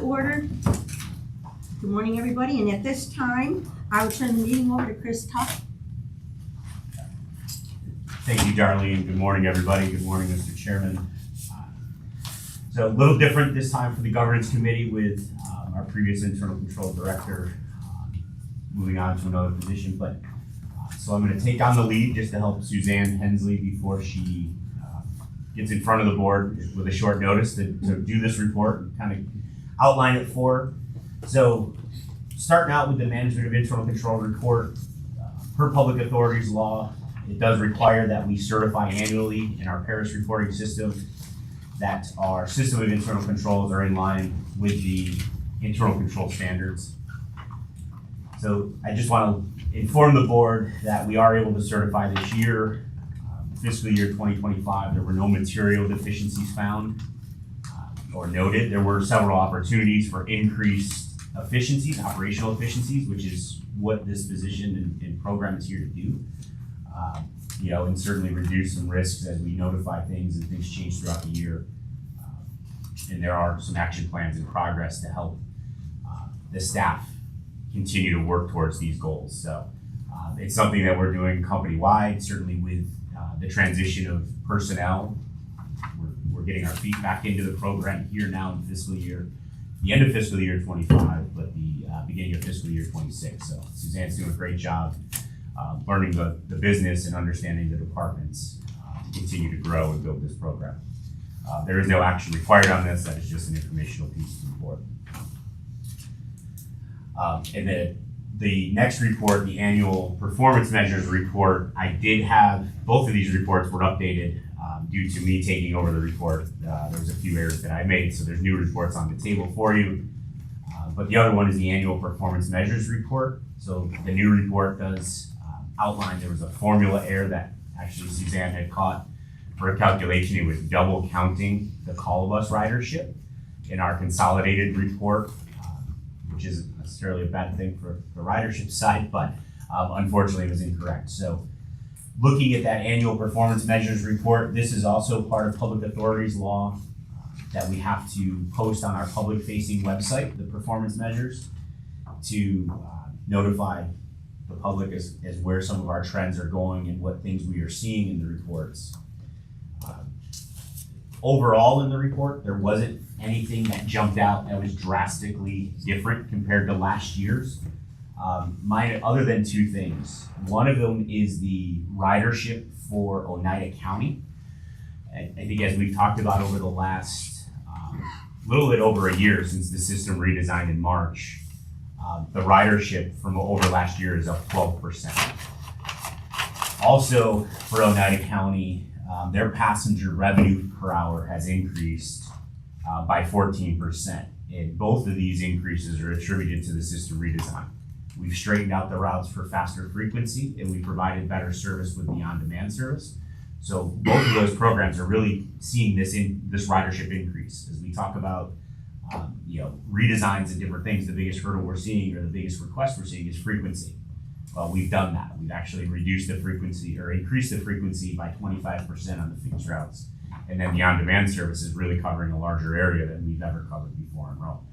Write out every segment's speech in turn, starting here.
order. Good morning, everybody, and at this time, I will turn the meeting over to Chris Tuck. Thank you, Darlene. Good morning, everybody. Good morning, Mr. Chairman. So a little different this time for the governance committee with our previous internal control director moving on to another position. But so I'm going to take on the lead just to help Suzanne Hensley before she gets in front of the board with a short notice to do this report and kind of outline it for her. So starting out with the management of internal control report, per public authorities law, it does require that we certify annually in our Paris reporting system that our system of internal controls are in line with the internal control standards. So I just want to inform the board that we are able to certify this year. Fiscal year 2025, there were no material deficiencies found or noted. There were several opportunities for increased efficiencies, operational efficiencies, which is what this position and program is here to do. And certainly reduce some risks as we notify things and things change throughout the year. And there are some action plans in progress to help the staff continue to work towards these goals. So it's something that we're doing company-wide, certainly with the transition of personnel. We're getting our feet back into the program here now in the end of fiscal year 25, but the beginning of fiscal year 26. So Suzanne's doing a great job learning the business and understanding the departments to continue to grow and build this program. There is no action required on this. That is just an informational piece to the board. And the next report, the annual performance measures report, I did have, both of these reports were updated due to me taking over the report. There was a few errors that I made, so there's new reports on the table for you. But the other one is the annual performance measures report. So the new report does outline there was a formula error that actually Suzanne had caught for a calculation. It was double counting the call bus ridership in our consolidated report, which isn't necessarily a bad thing for the ridership side, but unfortunately it was incorrect. So looking at that annual performance measures report, this is also part of public authorities law that we have to post on our public facing website, the performance measures, to notify the public as where some of our trends are going and what things we are seeing in the reports. Overall in the report, there wasn't anything that jumped out that was drastically different compared to last year's. Other than two things. One of them is the ridership for Oneida County. I think as we've talked about over the last little bit over a year since the system redesigned in March, the ridership from over last year is up 12%. Also for Oneida County, their passenger revenue per hour has increased by 14%. And both of these increases are attributed to the system redesign. We've straightened out the routes for faster frequency and we provided better service with the on-demand service. So both of those programs are really seeing this ridership increase. As we talk about redesigns and different things, the biggest hurdle we're seeing or the biggest request we're seeing is frequency. Well, we've done that. We've actually reduced the frequency or increased the frequency by 25% on the fixed routes. And then the on-demand service is really covering a larger area than we've ever covered before in Rome.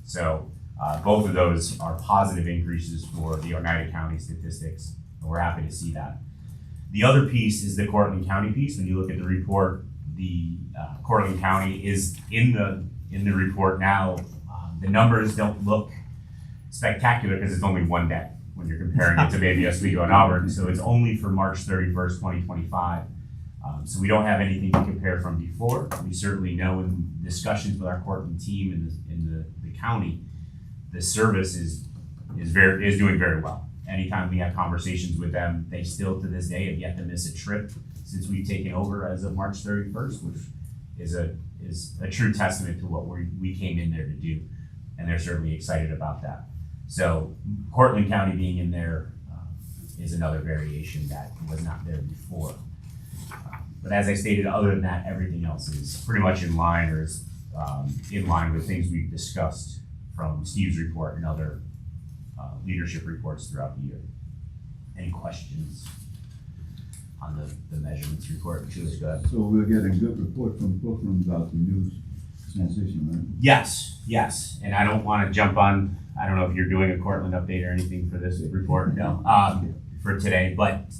So both of those are positive increases for the Oneida County statistics, and we're happy to see that. The other piece is the Cortland County piece. When you look at the report, the Cortland County is in the report now. The numbers don't look spectacular because it's only one day when you're comparing it to maybe Oswego and Auburn. So it's only for March 31st, 2025. So we don't have anything to compare from before. We certainly know in discussions with our Cortland team in the county, the service is doing very well. Anytime we have conversations with them, they still to this day have yet to miss a trip since we've taken over as of March 31st, which is a true testament to what we came in there to do. And they're certainly excited about that. So Cortland County being in there is another variation that was not there before. But as I stated, other than that, everything else is pretty much in line or is in line with things we've discussed from Steve's report and other leadership reports throughout the year. Any questions on the measurements report? Julie, go ahead. So we're getting good report from Brooklyn about the new transition, right? Yes, and I don't wanna jump on, I don't know if you're doing a Cortland update or anything for this report, no, for today, but,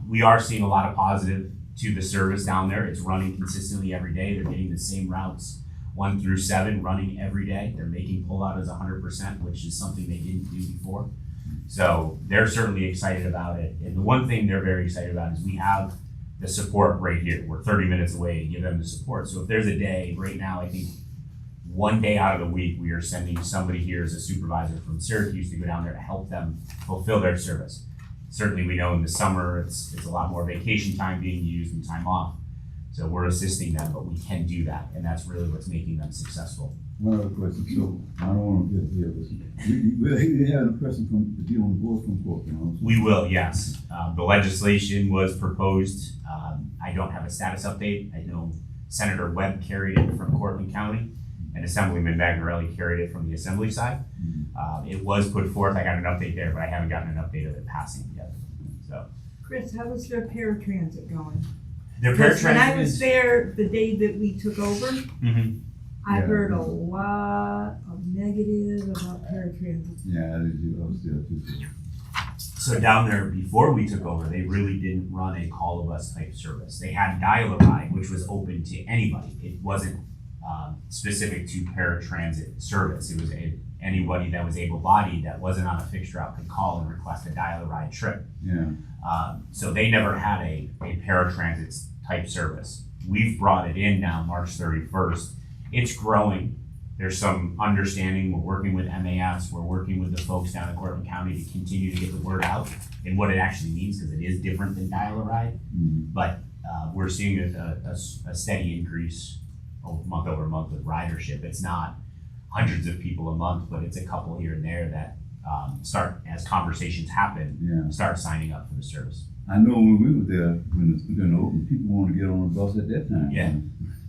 we are seeing a lot of positive to the service down there. It's running consistently every day. They're getting the same routes, 1 through 7, running every day. They're making pullout as 100%, which is something they didn't do before. So they're certainly excited about it. And the one thing they're very excited about is we have the support right here. We're 30 minutes away to give them the support. So if there's a day, right now, I think one day out of the week, we are sending somebody here as a supervisor from Syracuse to go down there to help them fulfill their service. Certainly, we know in the summer, it's a lot more vacation time being used and time off. So we're assisting them, but we can do that, and that's really what's making them successful. One other question, so I don't want to get here, but we had a person to be on the board from Cortland also. We will, yes. The legislation was proposed. I don't have a status update. I know Senator Webb carried it from Cortland County, and Assemblyman Magnarelli carried it from the Assembly side. It was put forth. I got an update there, but I haven't gotten an update of it passing yet. So Chris, how was their paratransit going? their Because when I paratransit was is. there the day that we took over, Mhm. I Yeah. heard a lot of negative about paratransit. Yeah, I was there too. So down there, before we took over, they really didn't run a call of us type service. They had Dial-A-Ride, which was open to anybody. It wasn't specific to paratransit service. It was anybody that was able-bodied that wasn't on a fixed route could call and request a Dial-A-Ride trip. Yeah, So they never had a paratransit type service. We've brought it in now, March 31st. It's growing. There's some understanding. We're working with MAS. We're working with the folks down in Cortland County to continue to get the word out and what it actually means, because it is different than Dial-A-Ride. But we're seeing a steady increase month over month with ridership. It's not hundreds of people a month, but it's a couple here and there that start, as conversations happen, yeah. start signing up for the service. I know when we were there, when it's been open, people wanted to get on the bus at that time. Yeah.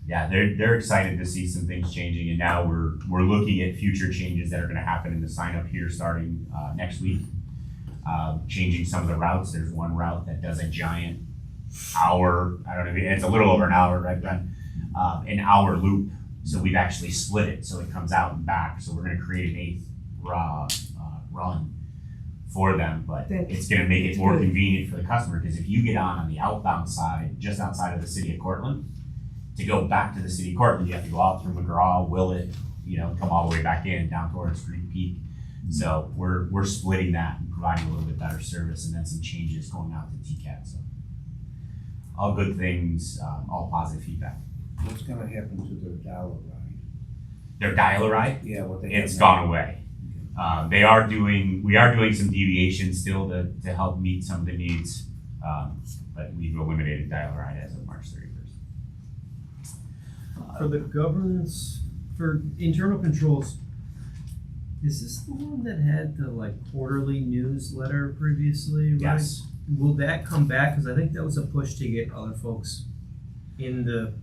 Yeah, they're excited to see some things changing, and now we're looking at future changes that are going to happen in the sign up here starting next week. Changing some of the routes. There's one route that does a giant hour. I don't know. It's a little over an hour, right, Ben? An hour loop. So we've actually split it so it comes out and back. So we're going to create an 8th run for them, but it's going to make it more convenient for the customer, because if you get on the outbound side, just outside of the city of Cortland, to go back to the city of Cortland, you have to go out through McGraw, Willett, come all the way back in, down towards Green Peak. So we're splitting that and providing a little bit better service, and then some changes going out to TCAT. So all good things, all positive feedback. What's gonna happen to their Dial-A-Ride? Their Dial-A-Ride, Yeah, what they. it's have gone now. away. We are doing some deviations still to help meet some of the needs, but we've eliminated Dial-A-Ride as of March 31st. For the governance, for internal controls, is this the one that had the quarterly newsletter previously, right? Yes. Will that come back? Cause I think that was a push to get other folks in the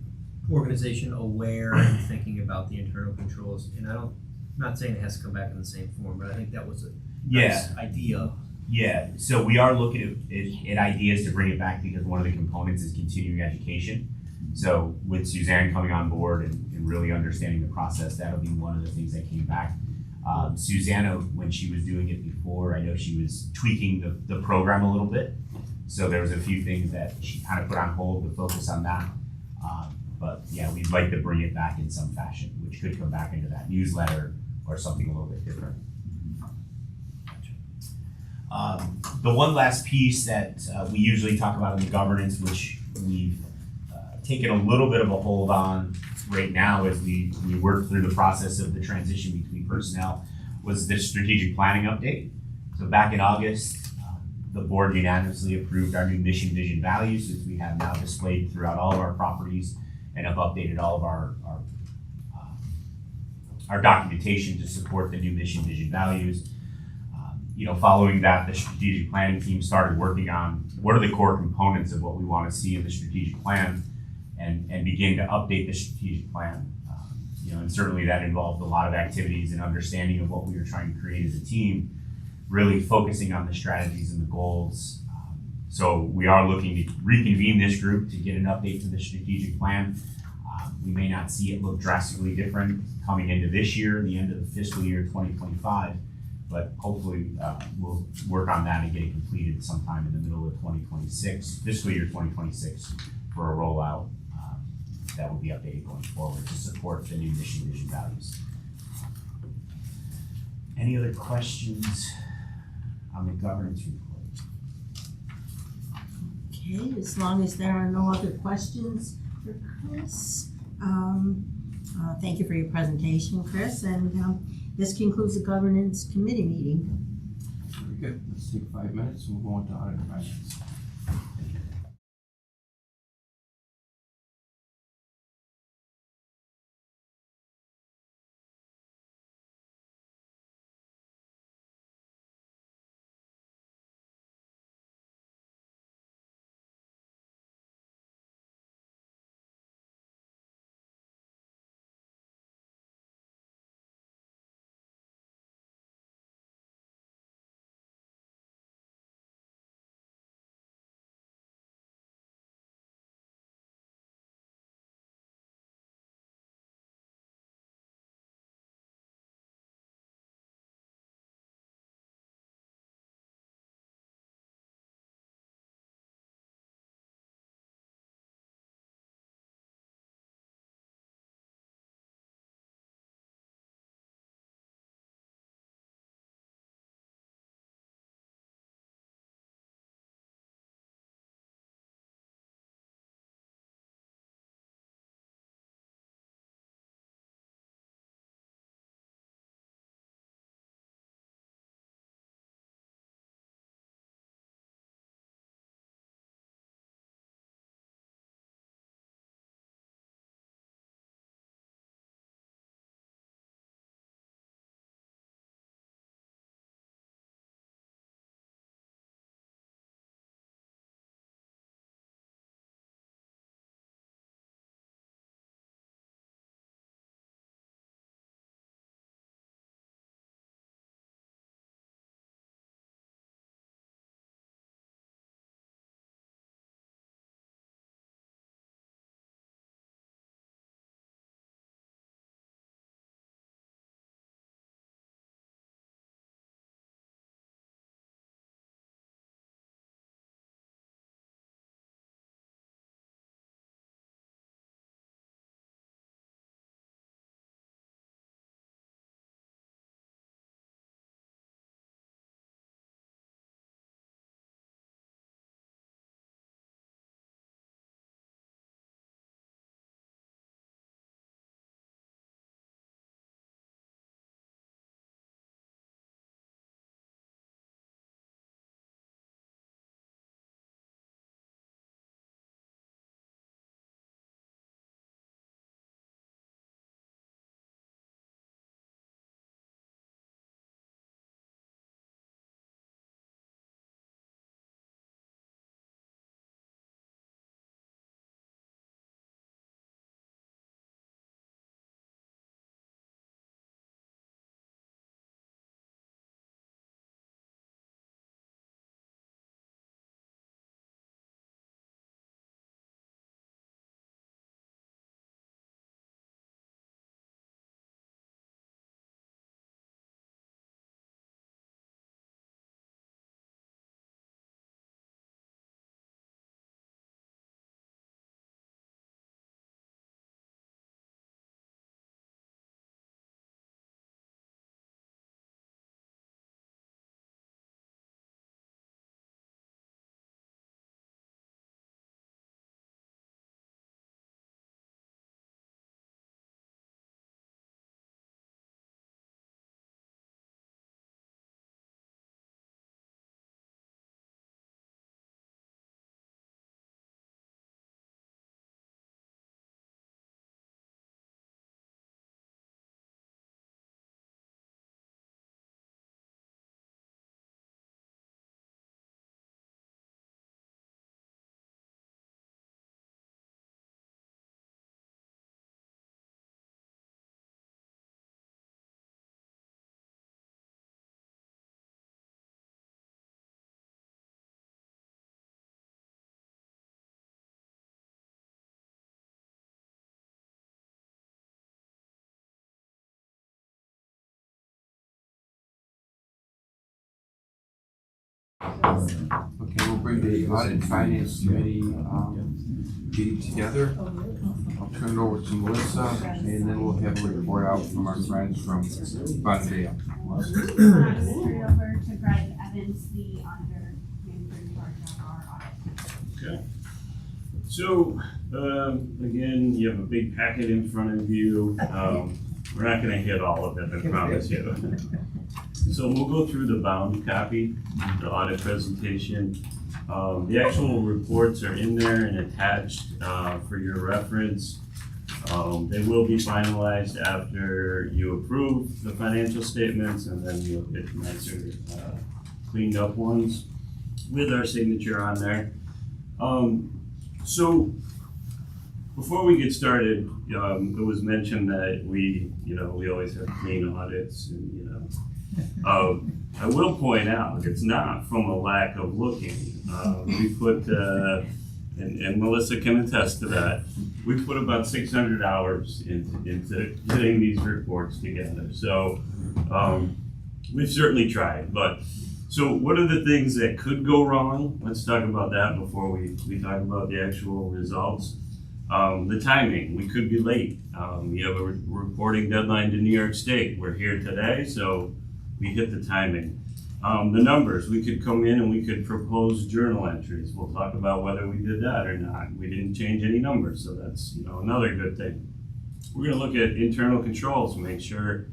organization aware and thinking about the internal controls. And I'm not saying it has to come back in the same form, but I think that was a nice idea. Yeah, so we are looking at ideas to bring it back, because one of the components is continuing education. So with Suzanne coming on board and really understanding the process, that'll be one of the things that came back. Susanna, when she was doing it before, I know she was tweaking the program a little bit. So there was a few things that she kind of put on hold to focus on that. But yeah, we'd like to bring it back in some fashion, which could come back into that newsletter or something a little bit different. The one last piece that we usually talk about in the governance, which we've taken a little bit of a hold on right now as we work through the process of the transition between personnel, was the strategic planning update. So back in August, the board unanimously approved our new mission, vision, values, which we have now displayed throughout all of our properties, and have updated all of our documentation to support the new mission, vision, values. Following that, the strategic planning team started working on what are the core components of what we want to see in the strategic plan, and begin to update the strategic plan. And certainly that involved a lot of activities and understanding of what we were trying to create as a team, really focusing on the strategies and the goals. So we are looking to reconvene this group to get an update to the strategic plan. We may not see it look drastically different coming into this year, the end of the fiscal year 2025, but hopefully we'll work on that and get it completed sometime in the middle of 2026, fiscal year 2026, for a rollout that will be updated going forward to support the new mission, vision, values. Any other questions on the governance report? Okay, as long as there are no other questions for Chris. Thank you for your presentation, Chris, and this concludes the governance committee meeting. Very good. Let's take 5 minutes and we'll go on to audit and finance. Okay, we'll bring the audit and finance committee, meeting together. I'll turn it over to Melissa, and then we'll have a report out from our friends from Bondale. Turn it over to Greg Evans, the auditor, manager in charge of our audit. Okay. So, again, you have a big packet in front of you. We're not gonna hit all of it, I promise you. So we'll go through the bound copy, the audit presentation. The actual reports are in there and attached, for your reference. They will be finalized after you approve the financial statements, and then you'll get nicer, cleaned up ones with our signature on there. So before we get started, it was mentioned that we always have clean audits and, I will point out, it's not from a lack of looking. We put, and Melissa can attest to that, we put about 600 hours into getting these reports together. So we've certainly tried, but so what are the things that could go wrong? Let's talk about that before we talk about the actual results. The timing, we could be late. We have a reporting deadline to New York State. We're here today, so we hit the timing. The numbers, we could come in and we could propose journal entries. We'll talk about whether we did that or not. We didn't change any numbers, so that's another good thing. We're gonna look at internal controls, make sure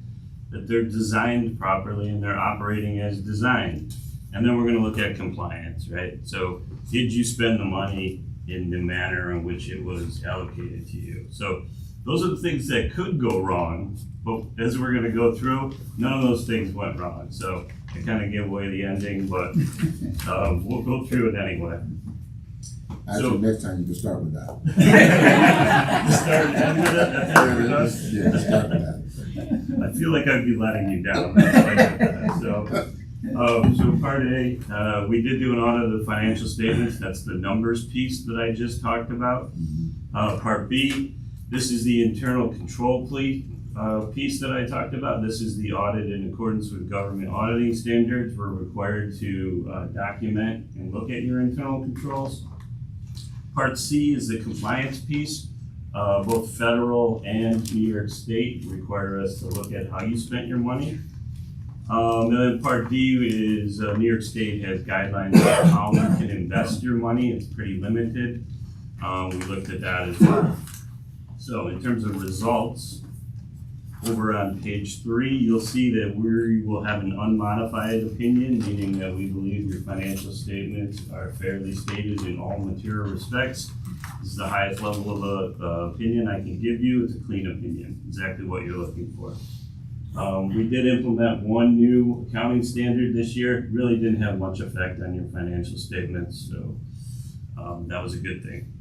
that they're designed properly and they're operating as designed. And then we're gonna look at compliance, right? So did you spend the money in the manner in which it was allocated to you? So those are the things that could go wrong, but as we're gonna go through, none of those things went wrong. So I kind of give away the ending, but we'll go through it anyway. Actually, next time you can start with that. Start and end with it, that's how we're done. Yeah, start with that. I feel like I'd be letting you down. So part A, we did do an audit of the financial statements. That's the numbers piece that I just talked about. Part B, this is the internal control piece that I talked about. This is the audit in accordance with government auditing standards. We're required to document and look at your internal controls. Part C is the compliance piece. Both federal and New York State require us to look at how you spent your money. And then part D is New York State has guidelines on how you can invest your money. It's pretty limited. We looked at that as well. So in terms of results, over on page 3, you'll see that we will have an unmodified opinion, meaning that we believe your financial statements are fairly stated in all material respects. This is the highest level of opinion I can give you. It's a clean opinion, exactly what you're looking for. We did implement one new accounting standard this year. It really didn't have much effect on your financial statements, so that was a good thing.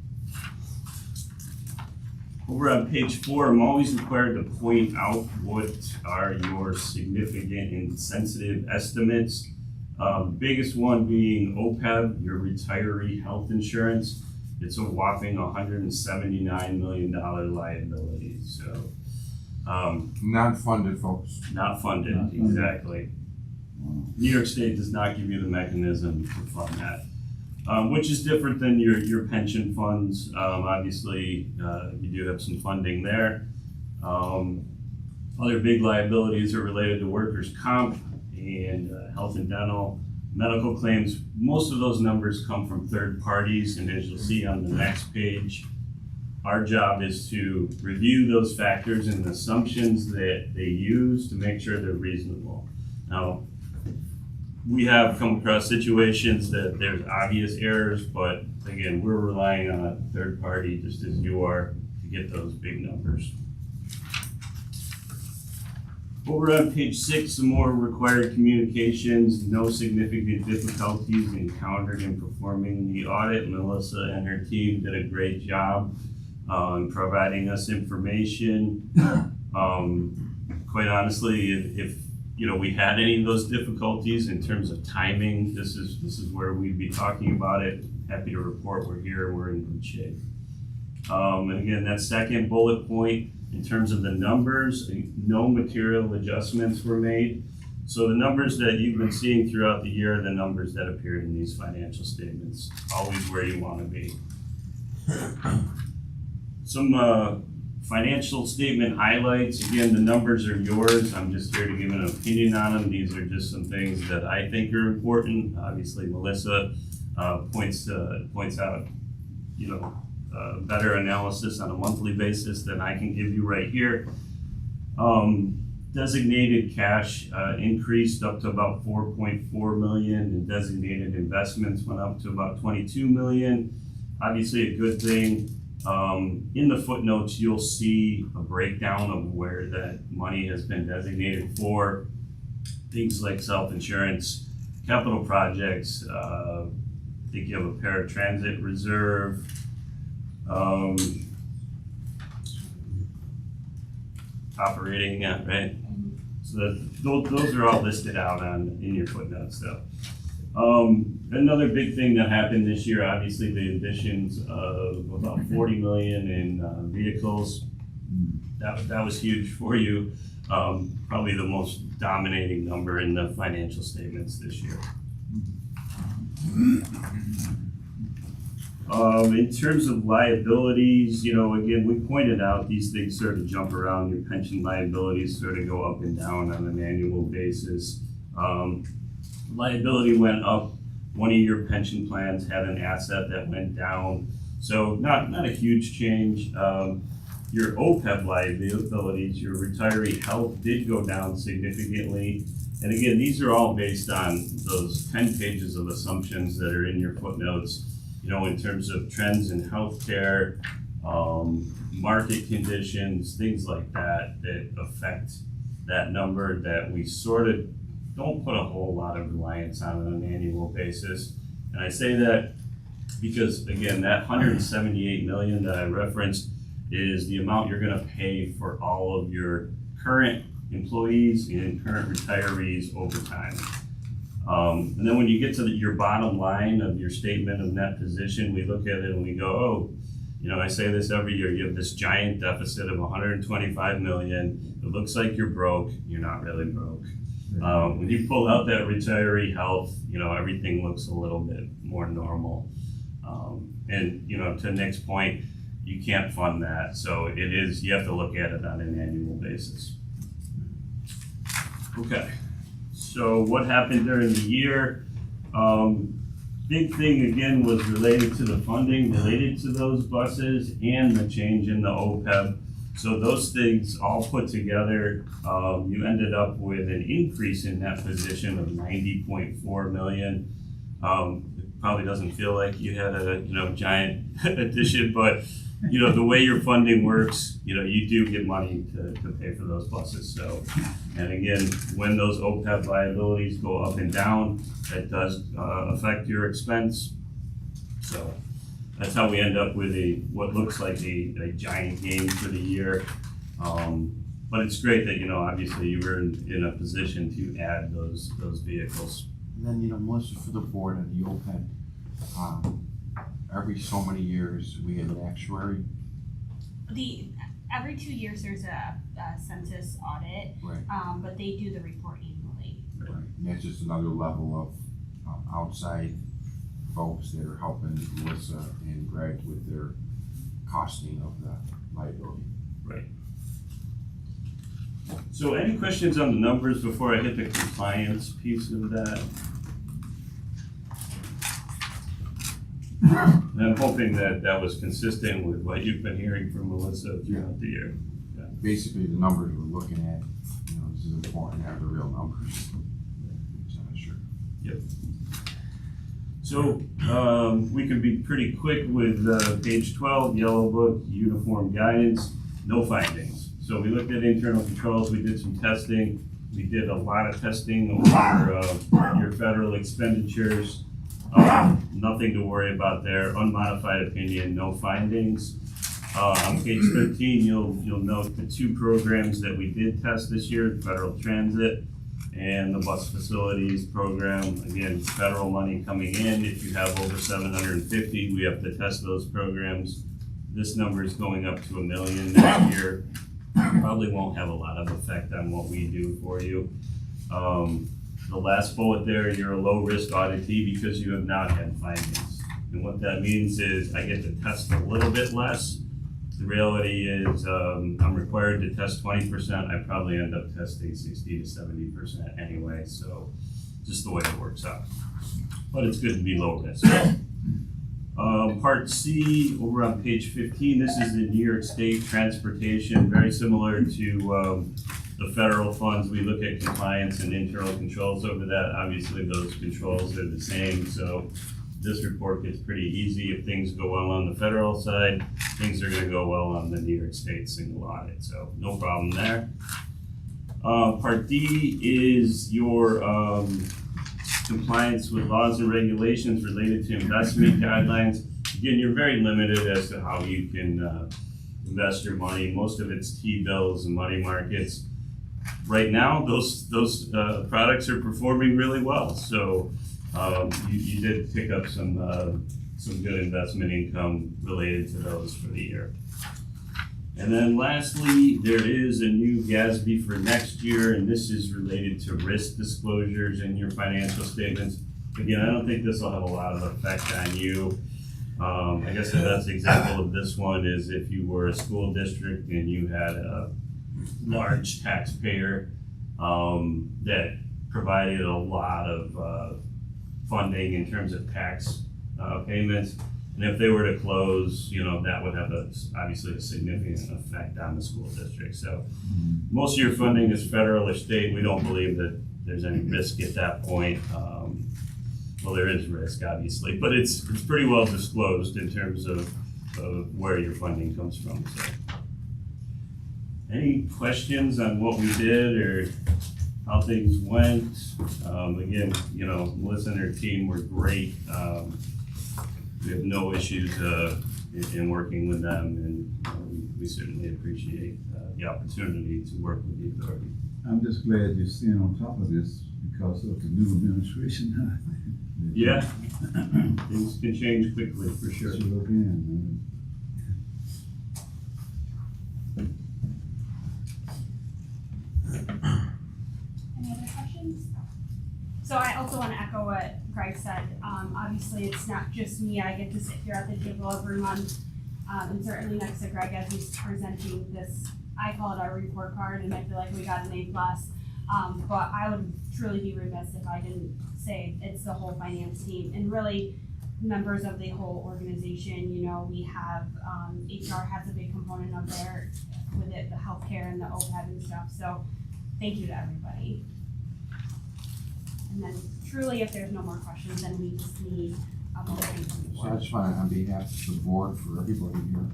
Over on page 4, I'm always required to point out what are your significant and sensitive estimates. Biggest one being OPEB, your retiree health insurance. It's a whopping $179 million liability, so. Not funded, folks. Not funded, exactly. New York State does not give you the mechanism to fund that. Which is different than your pension funds. Obviously, you do have some funding there. Other big liabilities are related to workers' comp and health and dental, medical claims. Most of those numbers come from third parties, and as you'll see on the next page, our job is to review those factors and the assumptions that they use to make sure they're reasonable. Now, we have come across situations that there's obvious errors, but again, we're relying on a third party just as you are to get those big numbers. Over on page 6, some more required communications. No significant difficulties encountered in performing the audit. Melissa and her team did a great job in providing us information. Quite honestly, if we had any of those difficulties in terms of timing, this is where we'd be talking about it. Happy to report we're here, we're in good shape. And again, that second bullet point, in terms of the numbers, no material adjustments were made. So the numbers that you've been seeing throughout the year are the numbers that appeared in these financial statements, always where you wanna be. Some financial statement highlights, again, the numbers are yours, I'm just here to give an opinion on them, these are just some things that I think are important. Obviously, Melissa points out, better analysis on a monthly basis than I can give you right here. Designated cash increased up to about 4.4 million, and designated investments went up to about 22 million. Obviously a good thing. In the footnotes, you'll see a breakdown of where that money has been designated for. Things like self-insurance, capital projects, I think you have a paratransit reserve. Operating, right? So those are all listed out in your footnotes though. Another big thing that happened this year, obviously the additions of about 40 million in vehicles. That was huge for you. Probably the most dominating number in the financial statements this year. In terms of liabilities, again, we pointed out these things sort of jump around. Your pension liabilities sort of go up and down on an annual basis. Liability went up. One of your pension plans had an asset that went down. So not a huge change. Your OPEB liabilities, your retiree health did go down significantly. And again, these are all based on those 10 pages of assumptions that are in your footnotes. In terms of trends in healthcare, market conditions, things like that affect that number that we sort of don't put a whole lot of reliance on an annual basis. And I say that because, again, that 178 million that I referenced is the amount you're gonna pay for all of your current employees and current retirees over time. And then when you get to your bottom line of your statement of net position, we look at it and we go, I say this every year, you have this giant deficit of 125 million. It looks like you're broke, you're not really broke. When you pull out that retiree health, everything looks a little bit more normal. And to Nick's point, you can't fund that. So you have to look at it on an annual basis. Okay. So what happened during the year? Big thing again was related to the funding, related to those buses and the change in the OPEB. So those things all put together, you ended up with an increase in that position of 90.4 million. It probably doesn't feel like you had a giant addition, but the way your funding works, you do get money to pay for those buses. So, and again, when those OPEB liabilities go up and down, that does affect your expense. So that's how we end up with what looks like a giant gain for the year. But it's great that, obviously you were in a position to add those vehicles. And then, Melissa, for the board and the OPEB, every so many years, we have an actuary. Every 2 years, there's a census audit, Right. but they do the report annually. Right. And that's just another level of outside folks that are helping Melissa and Greg with their costing of the liability. Right. So any questions on the numbers before I hit the compliance piece of that? And I'm hoping that was consistent with what you've been hearing from Melissa throughout the year. Basically, the numbers we're looking at, this is important to have the real numbers. So I'm sure. Yep. So we can be pretty quick with page 12, yellow book, uniform guidance, no findings. So we looked at internal controls, we did some testing. We did a lot of testing over your federal expenditures. Nothing to worry about there. Unmodified opinion, no findings. On page 13, you'll note the two programs that we did test this year, federal transit and the bus facilities program. Again, federal money coming in. If you have over 750, we have to test those programs. This number is going up to $1 million next year. Probably won't have a lot of effect on what we do for you. The last bullet there, you're a low-risk auditee because you have not had findings. And what that means is I get to test a little bit less. The reality is, I'm required to test 20%. I probably end up testing 60 to 70% anyway, so just the way it works out. But it's good to be low risk. Part C, over on page 15, this is the New York State transportation, very similar to the federal funds. We look at compliance and internal controls over that. Obviously, those controls are the same, so this report gets pretty easy. If things go well on the federal side, things are gonna go well on the New York State single audit, so no problem there. Part D is your compliance with laws and regulations related to investment guidelines. Again, you're very limited as to how you can invest your money. Most of it's T-bills and money markets. Right now, those products are performing really well. So you did pick up some good investment income related to those for the year. And then lastly, there is a new GASB for next year, and this is related to risk disclosures in your financial statements. Again, I don't think this will have a lot of effect on you. I guess the best example of this one is if you were a school district and you had a large taxpayer that provided a lot of funding in terms of tax payments. And if they were to close, that would have obviously a significant effect on the school district. So most of your funding is federal or state. We don't believe that there's any risk at that point. Well, there is risk, obviously, but it's pretty well disclosed in terms of where your funding comes from. So, any questions on what we did or how things went? Again, Melissa and her team were great. We have no issues in working with them, and we certainly appreciate the opportunity to work with the authority. I'm just glad you're staying on top of this because of the new administration. Yeah, things can change quickly, for sure. Sure can. Any other questions? So I also want to echo what Greg said. Obviously, it's not just me. I get to sit here at the table every month, and certainly next to Greg as he's presenting this. I call it our report card, and I feel like we got an A+. But I would truly be remiss if I didn't say it's the whole finance team and really members of the whole organization. We have HR has a big component of there with it, the healthcare and the OPEB and stuff. So thank you to everybody. And then truly, if there's no more questions, then we just need a motion from the So board. I just want to, on behalf of the board, for everybody here,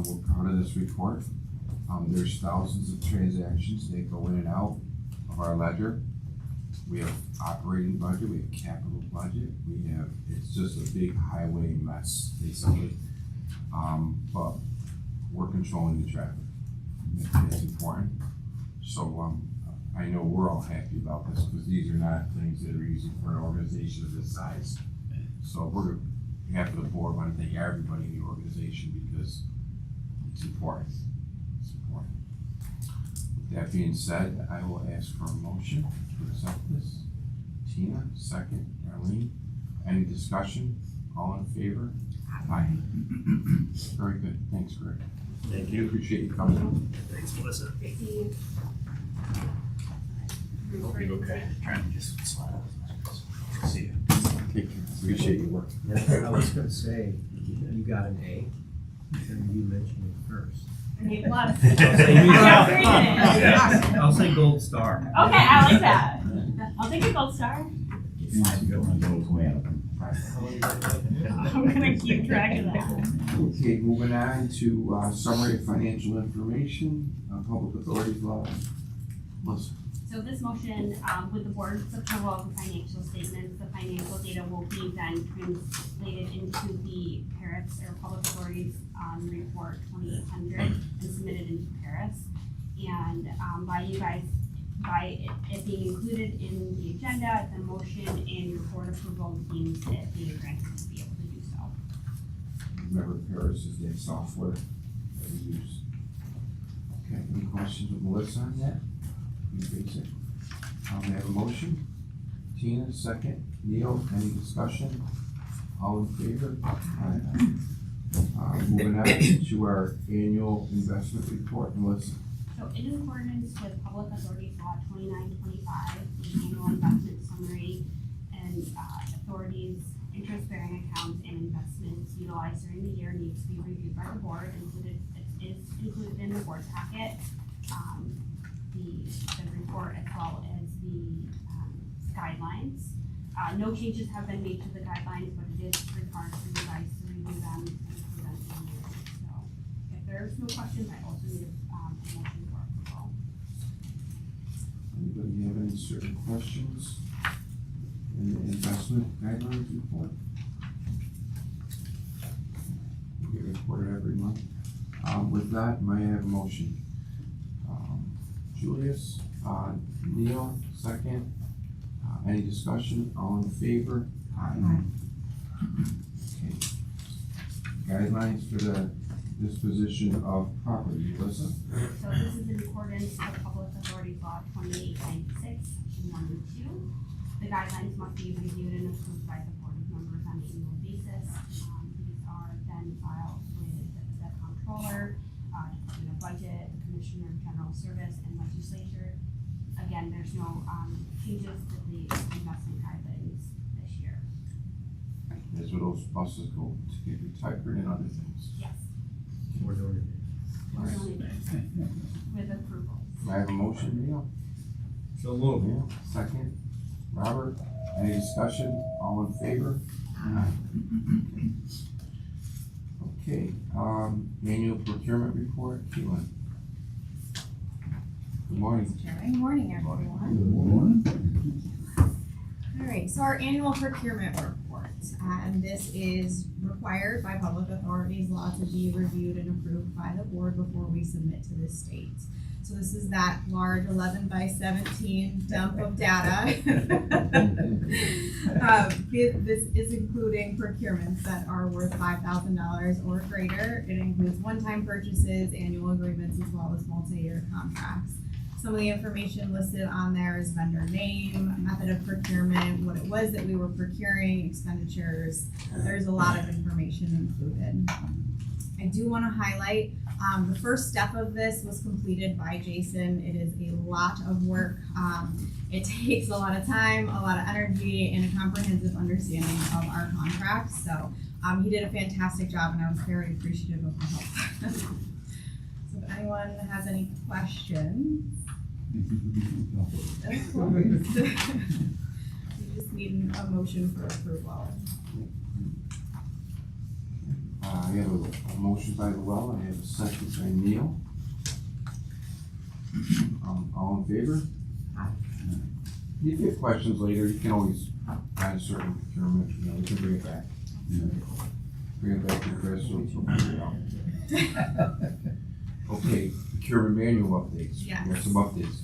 we're proud of this report. There's thousands of transactions that go in and out of our ledger. We have operating budget, we have capital budget, it's just a big highway mess, basically. But we're controlling the traffic. It's important. So, I know we're all happy about this because these are not things that are easy for an organization of this size. So we're, on behalf of the board, want to thank everybody in the organization because it's important. It's important. With that being said, I will ask for a motion to accept this. Tina, second. Darlene, any discussion? All in favor? Aye. Very good. Thanks, Greg. Thank you. Appreciate you coming. Thanks, Melissa. Great seeing you. Hope you're okay. Trying to just slide out. See you. Take care. Appreciate your work. I was gonna say, you got an A, and you mentioned it first. A+. I'll I got 3 in it. I'll say gold star. Okay, I like that. I'll take a gold star. I'm gonna keep track of that. Okay, moving on to summary of financial information, public authorities law. Melissa. So this motion, with the board's approval of the financial statements, the financial data will be then translated into the Paris or Public Authorities Report 2800 and submitted into Paris. And by it being included in the agenda, the motion and your board approval deems it data granted to be able to do so. Remember, Paris is the software that we use. Okay, any questions with Melissa on that? Pretty basic. I have a motion. Tina, second. Neil, any discussion? All in favor? Aye. Moving on to our annual investment report, Melissa. So in accordance with Public Authority Law 2925, the annual investment summary and authorities' interest-bearing accounts and investments utilized during the year needs to be reviewed by the board. It is included in the board packet. The report as well as the guidelines. No changes have been made to the guidelines, but it is required for you guys to review them and approve them annually. So if there's no questions, I also need a motion for approval. Anybody have any certain questions in the investment guidelines report? We get reported every month. With that, may I have a motion? Julius, Neil, second. Any discussion? All in favor? Aye. Okay. Guidelines for the disposition of property, Melissa? So this is in accordance with Public Authority Law 2896, Section 1 and 2. The guidelines must be reviewed and approved by the board of members on an annual basis. These are then filed with the comptroller, Department of Budget, the Commissioner of General Service, and Legislature. Again, there's no changes to the investment guidelines this year. That's where those buses go to get retired and other things. Yes, We're doing it. it's only with approval. May I have a motion, Neil? So moved. Neil, second. Robert, any discussion? All in favor? Okay, annual procurement report, Keelan. Good morning. Good morning, everyone. Good morning. All right, so our annual procurement report, and this is required by public authorities law to be reviewed and approved by the board before we submit to the state. So this is that large 11 by 17 dump of data. This is including procurements that are worth $5,000 or greater. It includes one-time purchases, annual agreements, as well as multi-year contracts. Some of the information listed on there is vendor name, method of procurement, what it was that we were procuring, expenditures. There's a lot of information included. I do want to highlight the first step of this was completed by Jason. It is a lot of work. It takes a lot of time, a lot of energy, and a comprehensive understanding of our contracts. So he did a fantastic job, and I was very appreciative of the help. So if anyone has any questions, of course. We just need a motion for approval. I have a motion by Llewellyn, I have a second by Neil. All in favor? If you have questions later, you can always add a certain procurement, we can bring it back. Bring it back to Chris, so we'll figure it out. Okay, procurement manual updates. Yes. We have some updates.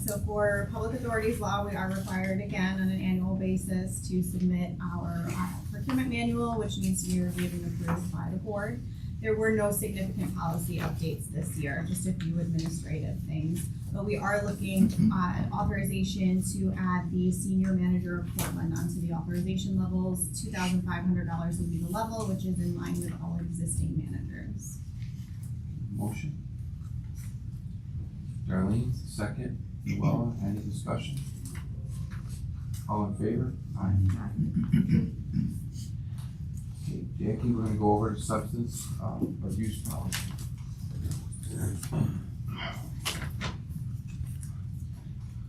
So for public authorities law, we are required again on an annual basis to submit our procurement manual, which needs to be reviewed and approved by the board. There were no significant policy updates this year, just a few administrative things. But we are looking at authorization to add the senior manager of Portland onto the authorization levels. $2,500 will be the level, which is in line with all existing managers. Motion. Darlene, second. Llewellyn, any discussion? All in favor? Aye. Okay, Jackie, we're gonna go over the substance abuse policy.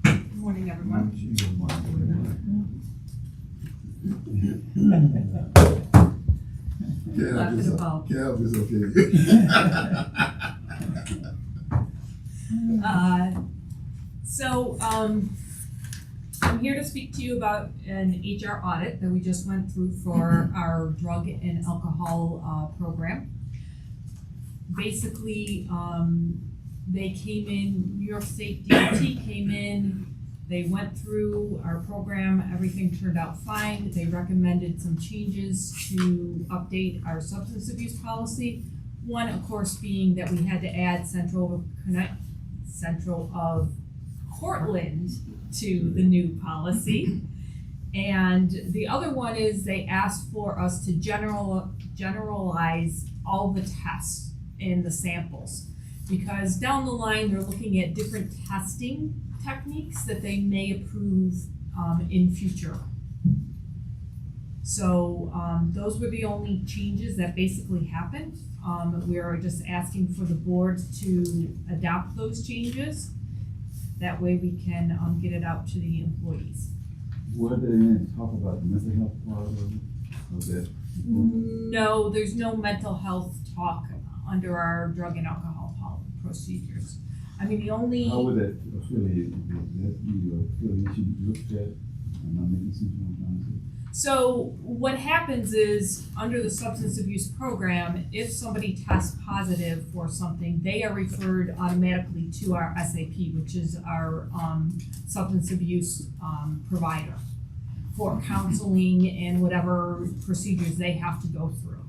Good morning, everyone. Laughing about. Caleb is okay. I'm here to speak to you about an HR audit that we just went through for our drug and alcohol program. Basically, they came in, New York State DOT came in, they went through our program, everything turned out fine. They recommended some changes to update our substance abuse policy. One, of course, being that we had to add central of Cortland to the new policy. And the other one is they asked for us to generalize all the tests in the samples. Because down the line, they're looking at different testing techniques that they may approve in future. So those were the only changes that basically happened. We are just asking for the board to adopt those changes. That way we can get it out to the employees. Were they in talk about the mental health part of that? No, there's no mental health talk under our drug and alcohol procedures. I mean, the only. How would that affiliate, that the affiliation looked at? Am I making sense what I'm trying to say? So what happens is, under the substance abuse program, if somebody tests positive for something, they are referred automatically to our SAP, which is our substance abuse provider, for counseling and whatever procedures they have to go through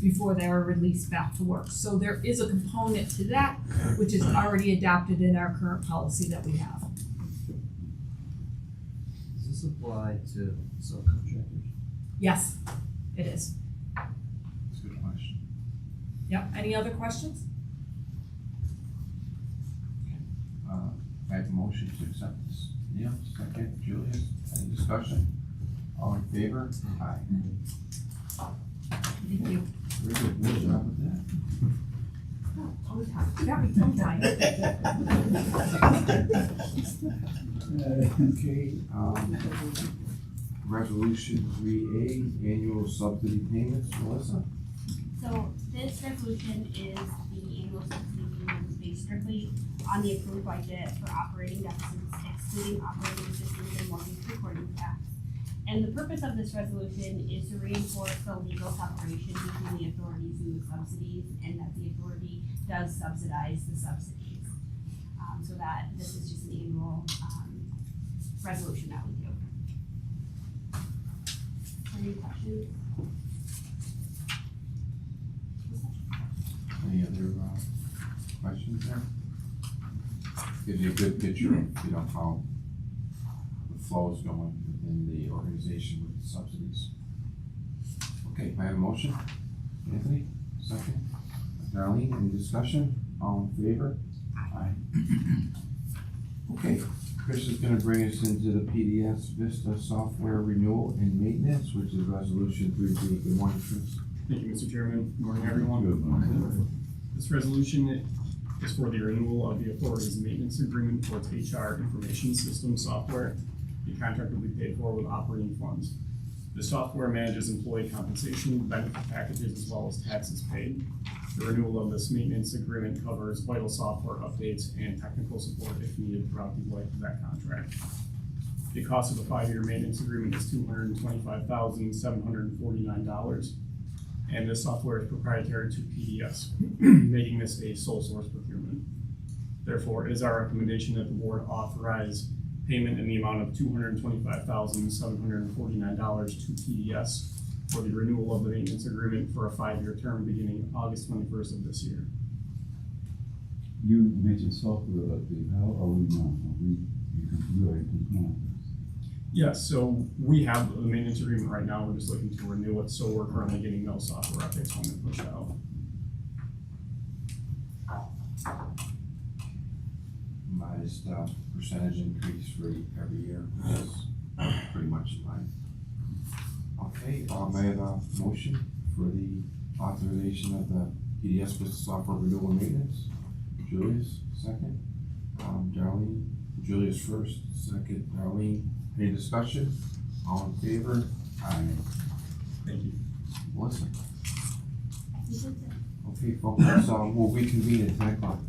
before they are released back to work. So there is a component to that, which is already adopted in our current policy that we have. Does this apply to subcontractors? Yes, it is. That's a good question. Yep, any other questions? I have a motion to accept this. Neil, second. Julius, any discussion? All in favor? Aye. Thank you. Very good, good job with that. Tongue tied. Got me tongue tied. Okay, resolution 3A, annual subsidy payments, Melissa? So this resolution is the annual subsidy payments based strictly on the approved budget for operating deficits, excluding operating assistance and mortgage recording tax. And the purpose of this resolution is to reinforce the legal separation between the authorities and the subsidies, and that the authority does subsidize the subsidies. So that this is just an annual, resolution that we do. Any questions? Any other, questions there? Gives you a good picture of, how the flow is going within the organization with the subsidies. Okay, I have a motion. Anthony, second. Darlene, any discussion? All in favor? Aye. Okay, Chris is gonna bring us into the PDS Vista software renewal and maintenance, which is resolution 3B. Good morning, Chris. Thank you, Mr. Chairman. Good morning, everyone. Good one. This resolution is for the renewal of the authority's maintenance agreement for its HR information system software. The contract will be paid for with operating funds. The software manages employee compensation, benefit packages, as well as taxes paid. The renewal of this maintenance agreement covers vital software updates and technical support if needed throughout the life of that contract. The cost of the 5-year maintenance agreement is $225,749. And this software is proprietary to PDS, making this a sole source procurement. Therefore, it is our recommendation that the board authorize payment in the amount of $225,749 to PDS for the renewal of the maintenance agreement for a 5-year term beginning August 21st of this year. You mentioned software update, how are we now? We are in compliance? Yes, so we have the maintenance agreement right now, we're just looking to renew it, so we're currently getting no software updates when they push out. Modest, percentage increase for every year, which is pretty much in line. Okay, I have a motion for the authorization of the PDS Vista software renewal and maintenance. Julius, second. Darlene, Julius first, second, Darlene. Any discussion? All in favor? Aye. Thank you. Melissa? I think that's it. Okay, folks, we'll reconvene at 10 o'clock.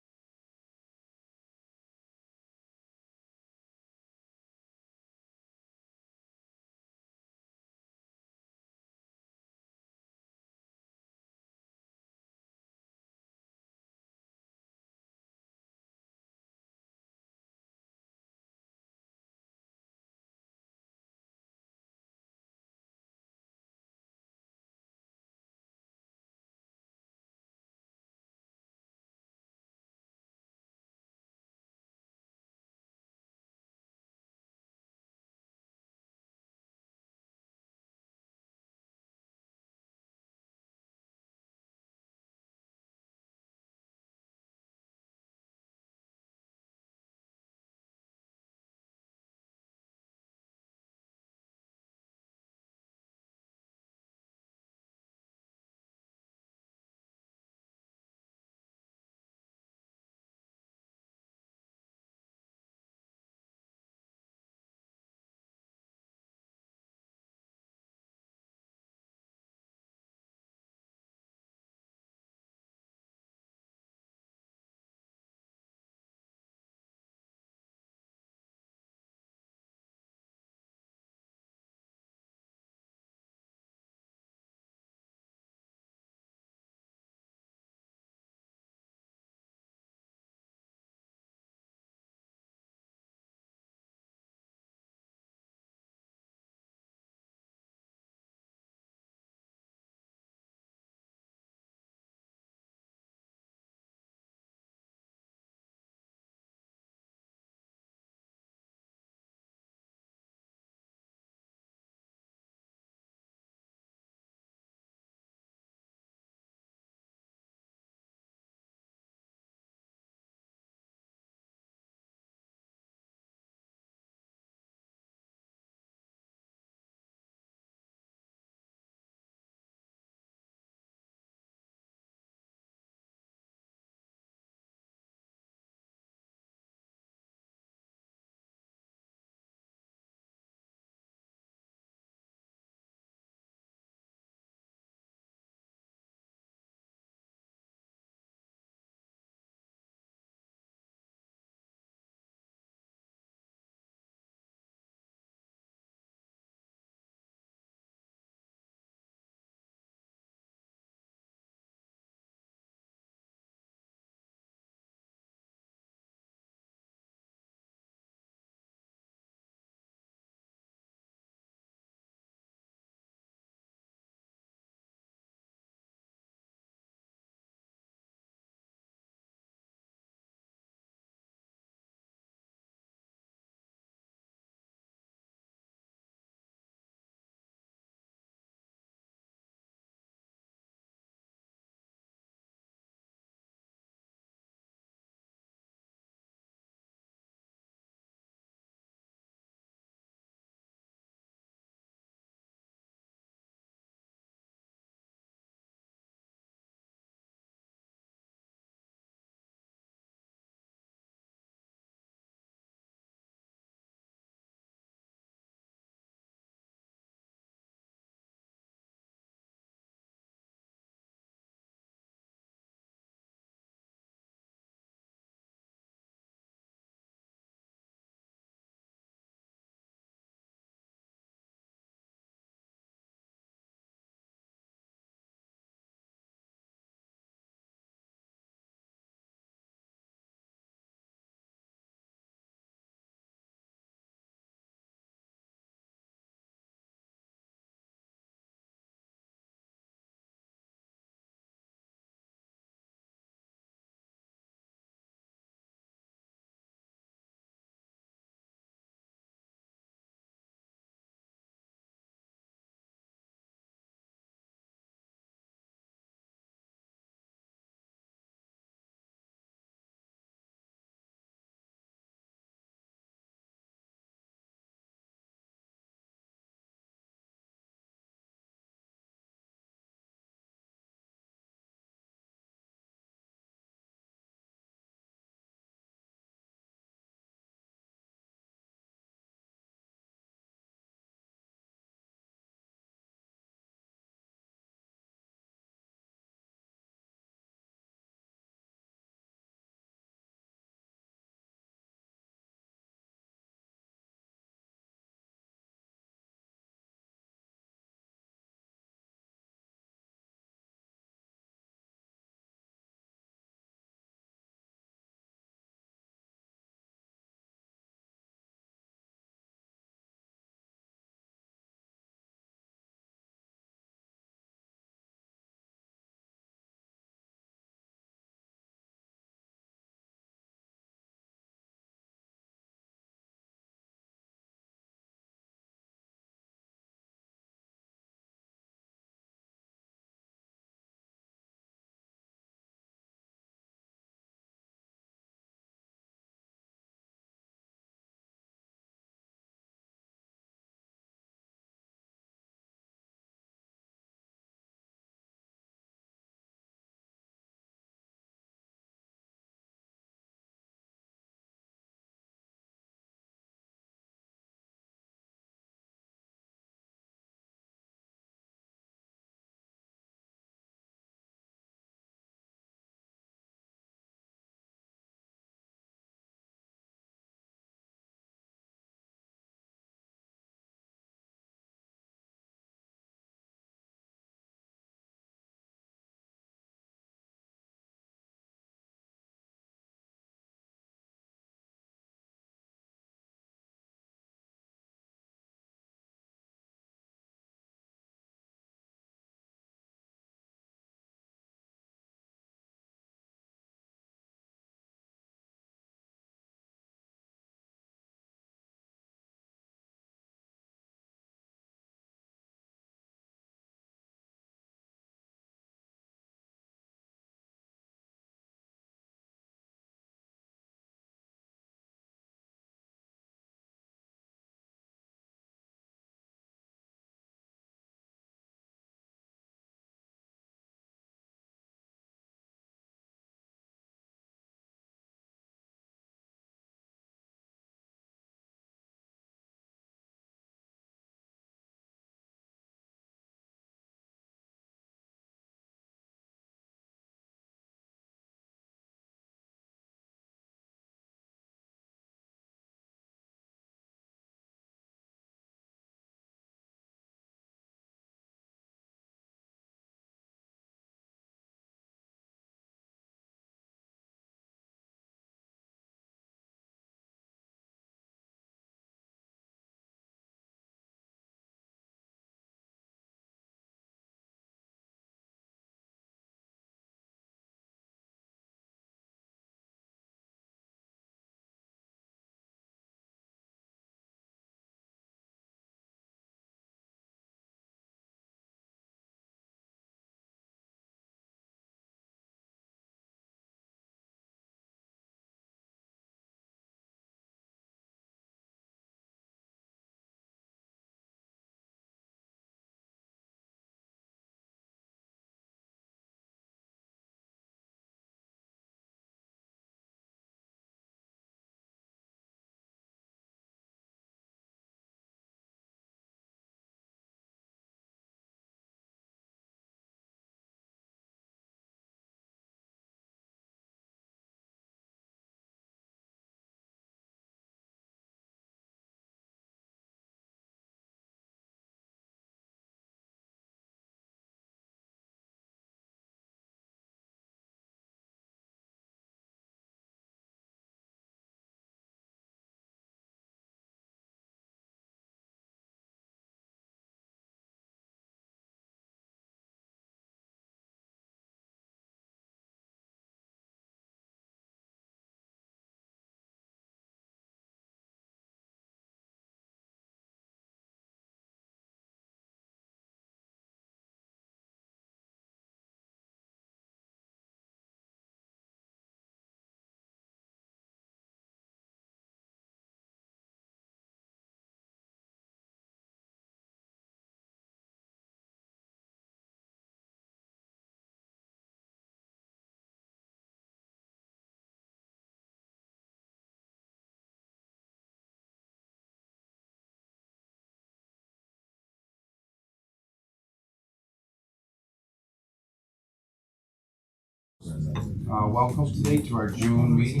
welcome today to our June meeting.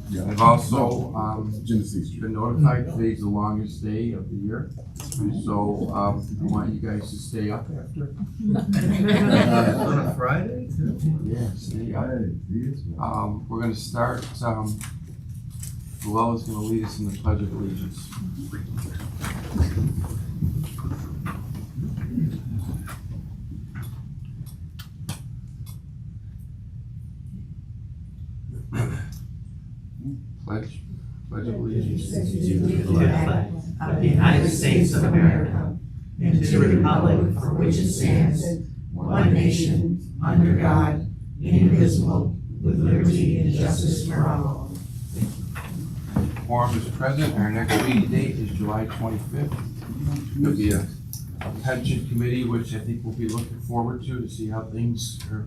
Yeah. I've also, Genesee Street. been notified today's the longest day of the year. So, I want you guys to stay up after. On a Friday? Yeah, stay up. We're gonna start, Luella's gonna lead us in the Pledge of Allegiance. Pledge of Allegiance. to the flag of the United States of America and to the republic for which it stands, one nation, under God, indivisible, with liberty and justice for all. Quorum is present. Our next meeting date is July 25th. There'll be a pension committee, which I think we'll be looking forward to see how things are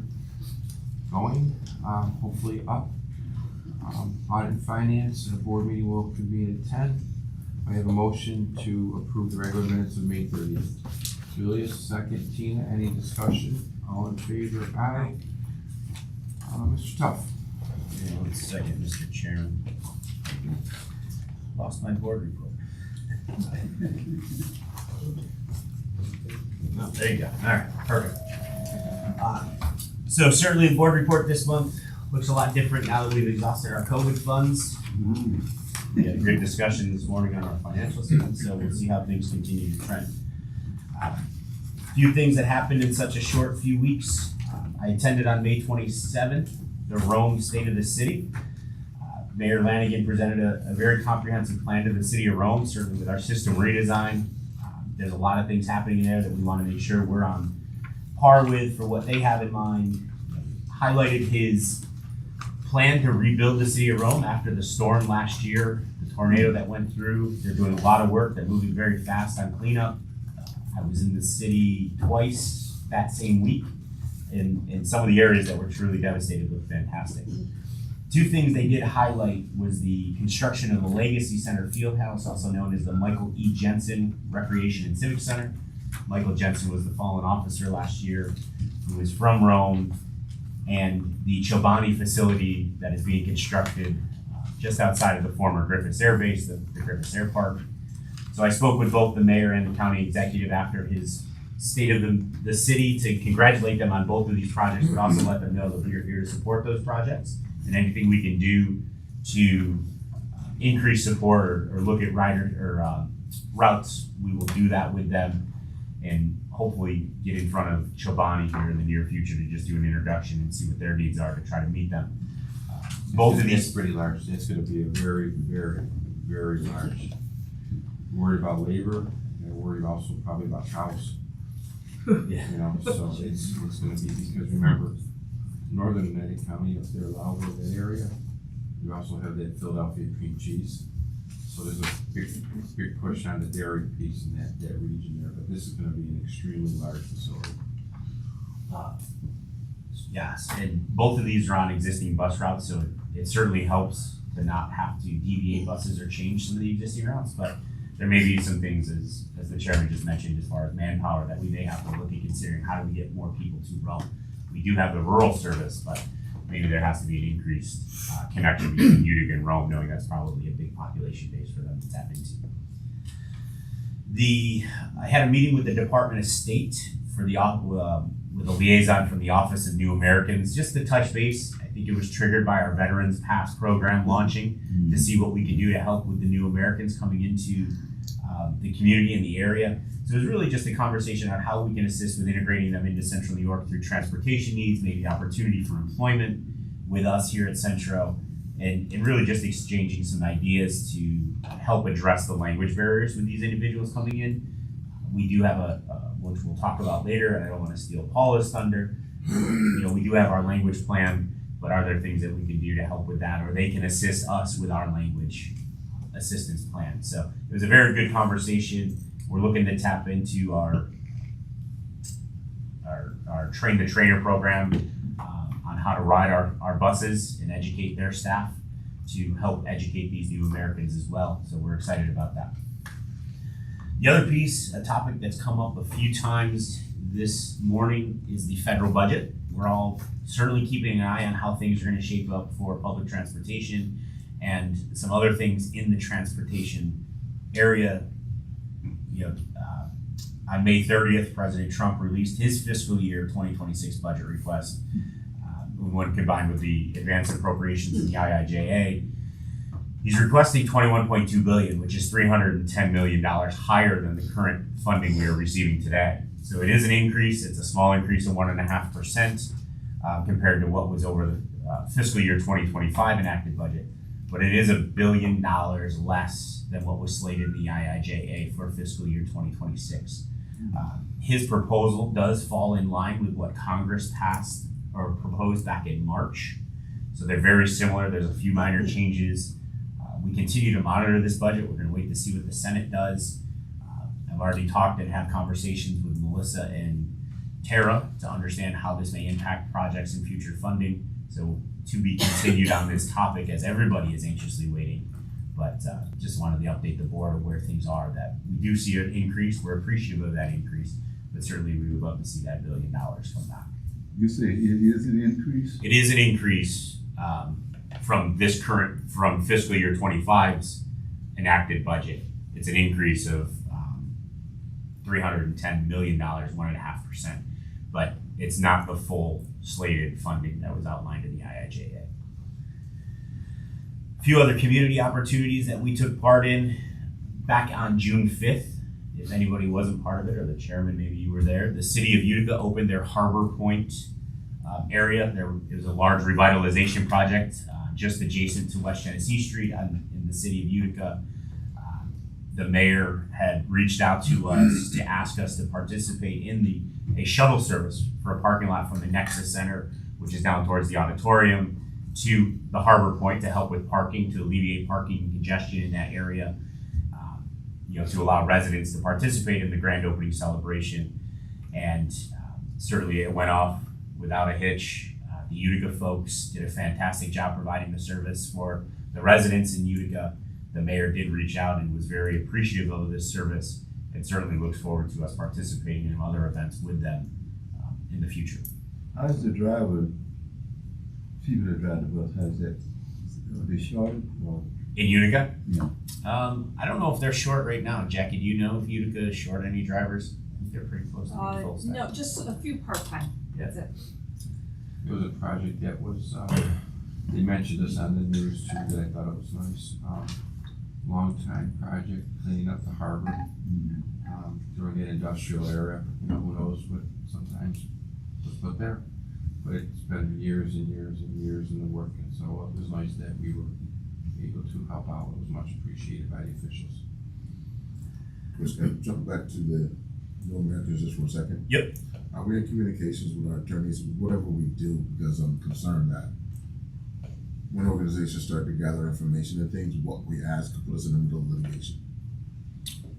going, hopefully up. Audit and Finance, and a board meeting will convene at 10. I have a motion to approve the regular minutes of May 30th. Julius, second. Tina, any discussion? All in favor? Aye. Mr. Tuff. Yeah, 1 second, Mr. Chairman. Lost my board report. Oh, there you go. All right, perfect. So certainly the board report this month looks a lot different now that we've exhausted our COVID funds. We had a great discussion this morning on our financial statement, so we'll see how things continue to trend. A few things that happened in such a short few weeks. I attended on May 27th, the Rome State of the City. Mayor Lanigan presented a very comprehensive plan to the city of Rome, certainly with our system redesign. There's a lot of things happening there that we want to make sure we're on par with for what they have in mind. Highlighted his plan to rebuild the city of Rome after the storm last year, the tornado that went through. They're doing a lot of work. They're moving very fast on cleanup. I was in the city twice that same week, and some of the areas that were truly devastated looked fantastic. Two things they did highlight was the construction of the Legacy Center Fieldhouse, also known as the Michael E. Jensen Recreation and Civic Center. Michael Jensen was the fallen officer last year who was from Rome, and the Chobani facility that is being constructed just outside of the former Griffiths Air Base, the Griffiths Air Park. So I spoke with both the mayor and the county executive after his state of the city to congratulate them on both of these projects, but also let them know that we are here to support those projects, and anything we can do to increase support or look at routes, we will do that with them, and hopefully get in front of Chobani here in the near future to just do an introduction and see what their needs are to try to meet them. Both of these, It's pretty large. It's gonna be a very, very, very large. Worried about labor, and worried also probably about cows. Yeah. You know, so it's gonna be, because remember, northern United County up there, Lowell, that area, you also have that Philadelphia cream cheese. So there's a big push on the dairy piece in that region there, but this is gonna be an extremely large facility. yes, and both of these are on existing bus routes, so it certainly helps to not have to deviate buses or change some of the existing routes, but there may be some things, as the chairman just mentioned, as far as manpower, that we may have to look at considering how do we get more people to Rome. We do have the rural service, but maybe there has to be an increased connection between Utica and Rome, knowing that's probably a big population base for them to tap into. I had a meeting with the Department of State for with a liaison from the Office of New Americans, just to touch base. I think it was triggered by our Veterans Pass program launching to see what we could do to help with the new Americans coming into the community and the area. So it was really just a conversation on how we can assist with integrating them into Central New York through transportation needs, maybe opportunity for employment with us here at Centro, and really just exchanging some ideas to help address the language barriers with these individuals coming in. We do have which we'll talk about later, and I don't want to steal Paula's thunder. We do have our language plan, but are there things that we can do to help with that, or they can assist us with our language assistance plan? So it was a very good conversation. We're looking to tap into our train the trainer program on how to ride our buses and educate their staff to help educate these new Americans as well. So we're excited about that. The other piece, a topic that's come up a few times this morning, is the federal budget. we're all certainly keeping an eye on how things are gonna shape up for public transportation and some other things in the transportation area. You know, on May 30th, President Trump released his fiscal year 2026 budget request. When combined with the advanced appropriations in the IIJA, he's requesting $21.2 billion, which is $310 million higher than the current funding we are receiving today. So it is an increase. It's a small increase of 1.5% compared to what was over the fiscal year 2025 enacted budget. But it is $1 billion less than what was slated in the IIJA for fiscal year 2026. His proposal does fall in line with what Congress passed or proposed back in March. So they're very similar. There's a few minor changes. We continue to monitor this budget. We're gonna wait to see what the Senate does. I've already talked and had conversations with Melissa and Tara to understand how this may impact projects and future funding. So to be continued on this topic as everybody is anxiously waiting. But just wanted to update the board of where things are, that we do see an increase. We're appreciative of that increase, but certainly we would love to see that $1 billion come back. You say it is an increase? It is an increase from fiscal year 25's enacted budget. It's an increase of $310 million, 1.5%, but it's not the full slated funding that was outlined in the IIJA. A few other community opportunities that we took part in back on June 5th. If anybody wasn't part of it, or the chairman, maybe you were there, the city of Utica opened their Harbor Point area. There was a large revitalization project just adjacent to West Genesee Street in the city of Utica. The mayor had reached out to us to ask us to participate in a shuttle service for a parking lot from the Nexus Center, which is down towards the auditorium, to the Harbor Point to help with parking, to alleviate parking congestion in that area. To allow residents to participate in the grand opening celebration. And certainly it went off without a hitch. The Utica folks did a fantastic job providing the service for the residents in Utica. The mayor did reach out and was very appreciative of this service, and certainly looks forward to us participating in other events with them in the future. How does the driver, people that drive the bus, how's that? Are they short or? In Utica? Yeah. I don't know if they're short right now. Jackie, do you know if Utica is short any drivers? I think they're pretty close to being full staff. No, just a few part-time, that's it. There was a project that was, they mentioned this on the news too, that I thought it was nice. Long time project, cleaning up the harbor, during the industrial era. Who knows what sometimes was put there. But it's been years and years and years in the work, and so it was nice that we were able to help out. It was much appreciated by the officials. Chris, can I jump back to the Americans just for a second? Yep. Are we in communications with our attorneys, whatever we do, because I'm concerned that when organizations start to gather information and things, what we ask could put us in the middle of litigation.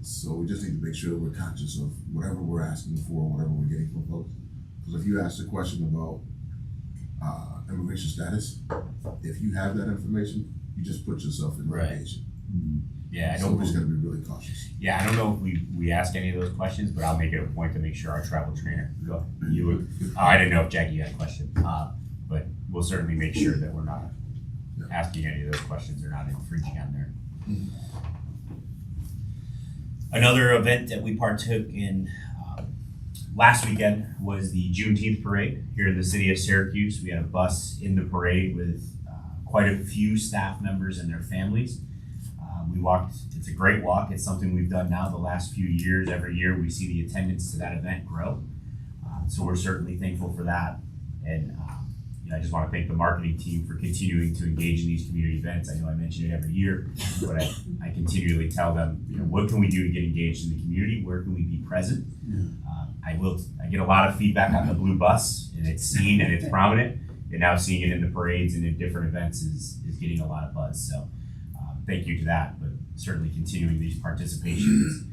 So we just need to make sure we're conscious of whatever we're asking for, whatever we're getting from folks. Because if you ask a question about immigration status, if you have that information, you just put yourself in litigation. Yeah, I So don't. we're just gonna be really cautious. Yeah, I don't know if we asked any of those questions, but I'll make it a point to make sure our travel trainer. You would. I didn't know if Jackie had a question, but we'll certainly make sure that we're not asking any of those questions or not infringing on there. Another event that we partook in last weekend was the Juneteenth parade here in the city of Syracuse. We had a bus in the parade with quite a few staff members and their families. We walked, it's a great walk. It's something we've done now the last few years. Every year we see the attendance to that event grow. So we're certainly thankful for that. And I just want to thank the marketing team for continuing to engage in these community events. I know I mention it every year, but I continually tell them, what can we do to get engaged in the community? Where can we be present? I get a lot of feedback on the blue bus, and it's seen and it's prominent. And now seeing it in the parades and in different events is getting a lot of buzz. So thank you to that, but certainly continuing these participations.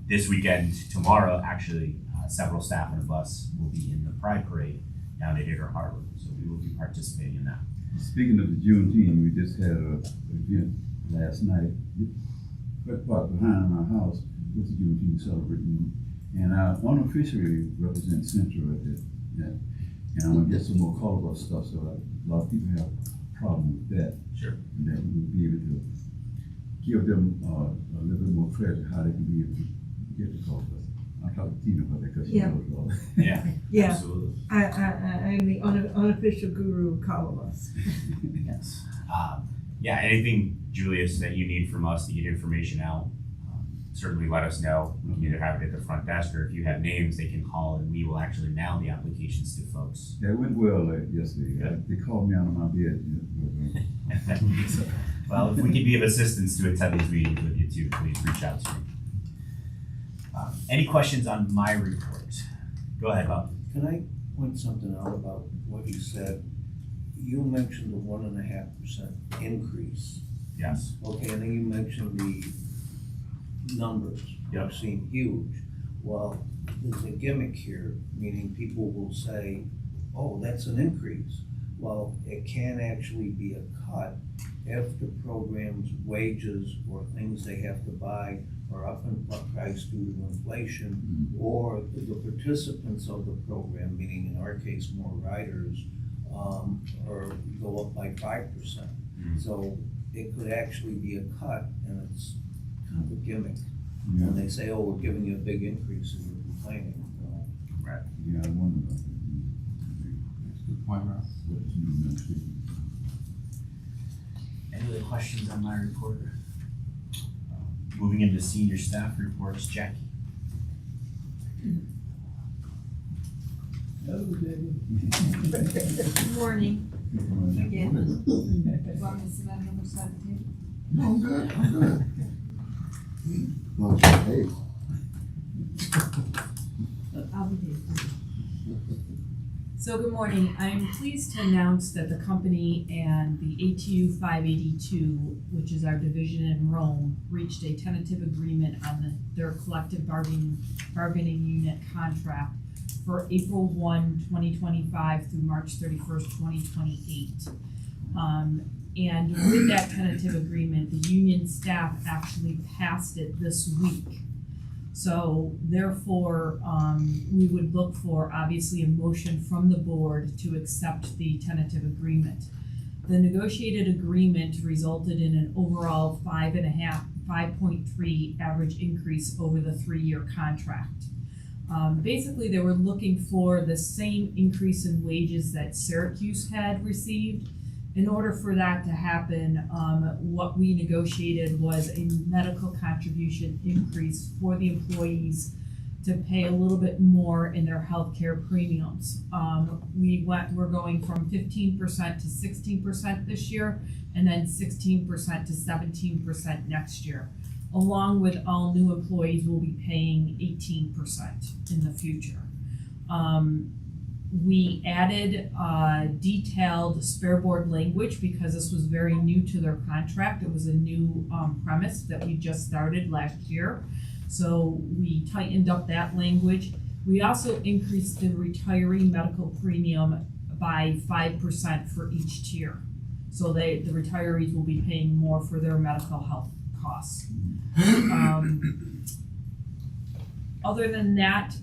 This weekend, tomorrow, actually, several staff in a bus will be in the Pride Parade down at Inner Harbor. So we will be participating in that. Speaking of the Juneteenth, we just had an event last night, right behind my house, with the Juneteenth celebrating. And our unofficially represent Central at that. And I'm gonna get some more color about stuff, so a lot of people have a problem with that. Sure. And that we'll be able to give them, a little bit more credit, how they can be able to get the color. I'll talk to Tina about that, cause she Yeah. knows all. Yeah, Yeah. absolutely. I'm the unofficial guru of Colobus. Yes. Yeah, anything, Julius, that you need from us to get information out, certainly let us know. We can either have it at the front desk, or if you have names, they can call and we will actually mail the applications to folks. That went well yesterday. Good. They called me out of my bed. Well, if we can be of assistance to attend these meetings with you too, please reach out to me. Any questions on my report? Go ahead, Bob. Can I point something out about what you said? You mentioned the 1.5% increase. Yes. Okay, and then you mentioned the numbers. Yep. Seem huge. Well, there's a gimmick here, meaning people will say, oh, that's an increase. Well, it can actually be a cut if the program's wages or things they have to buy are up in price due to inflation, or the participants of the program, meaning in our case more riders, or go up by 5%. So it could actually be a cut, and it's kind of a gimmick. Yeah, When they say, oh, we're giving you a big increase and you're complaining. Well, Right. yeah, I wonder about that. That's a good point, Ralph. What's new next week? Any other questions on my report? Moving into senior staff reports, Jackie. Good morning. Again. Again. You want me to sit on the other side of the table? No, I'm good, I'm good. No, hey, I'll be here. So good morning. I'm pleased to announce that the company and the ATU 582, which is our division in Rome, reached a tentative agreement on their collective bargaining unit contract for April 1, 2025 through March 31st, 2028. And with that tentative agreement, the union staff actually passed it this week. So therefore, we would look for obviously a motion from the board to accept the tentative agreement. The negotiated agreement resulted in an overall 5.3 average increase over the 3-year contract. Basically, they were looking for the same increase in wages that Syracuse had received. In order for that to happen, what we negotiated was a medical contribution increase for the employees to pay a little bit more in their healthcare premiums. We're going from 15% to 16% this year, and then 16% to 17% next year. Along with all new employees, will be paying 18% in the future. We added detailed spare board language because this was very new to their contract. It was a new premise that we just started last year. So we tightened up that language. We also increased the retiree medical premium by 5% for each tier. So the retirees will be paying more for their medical health costs. Other than that,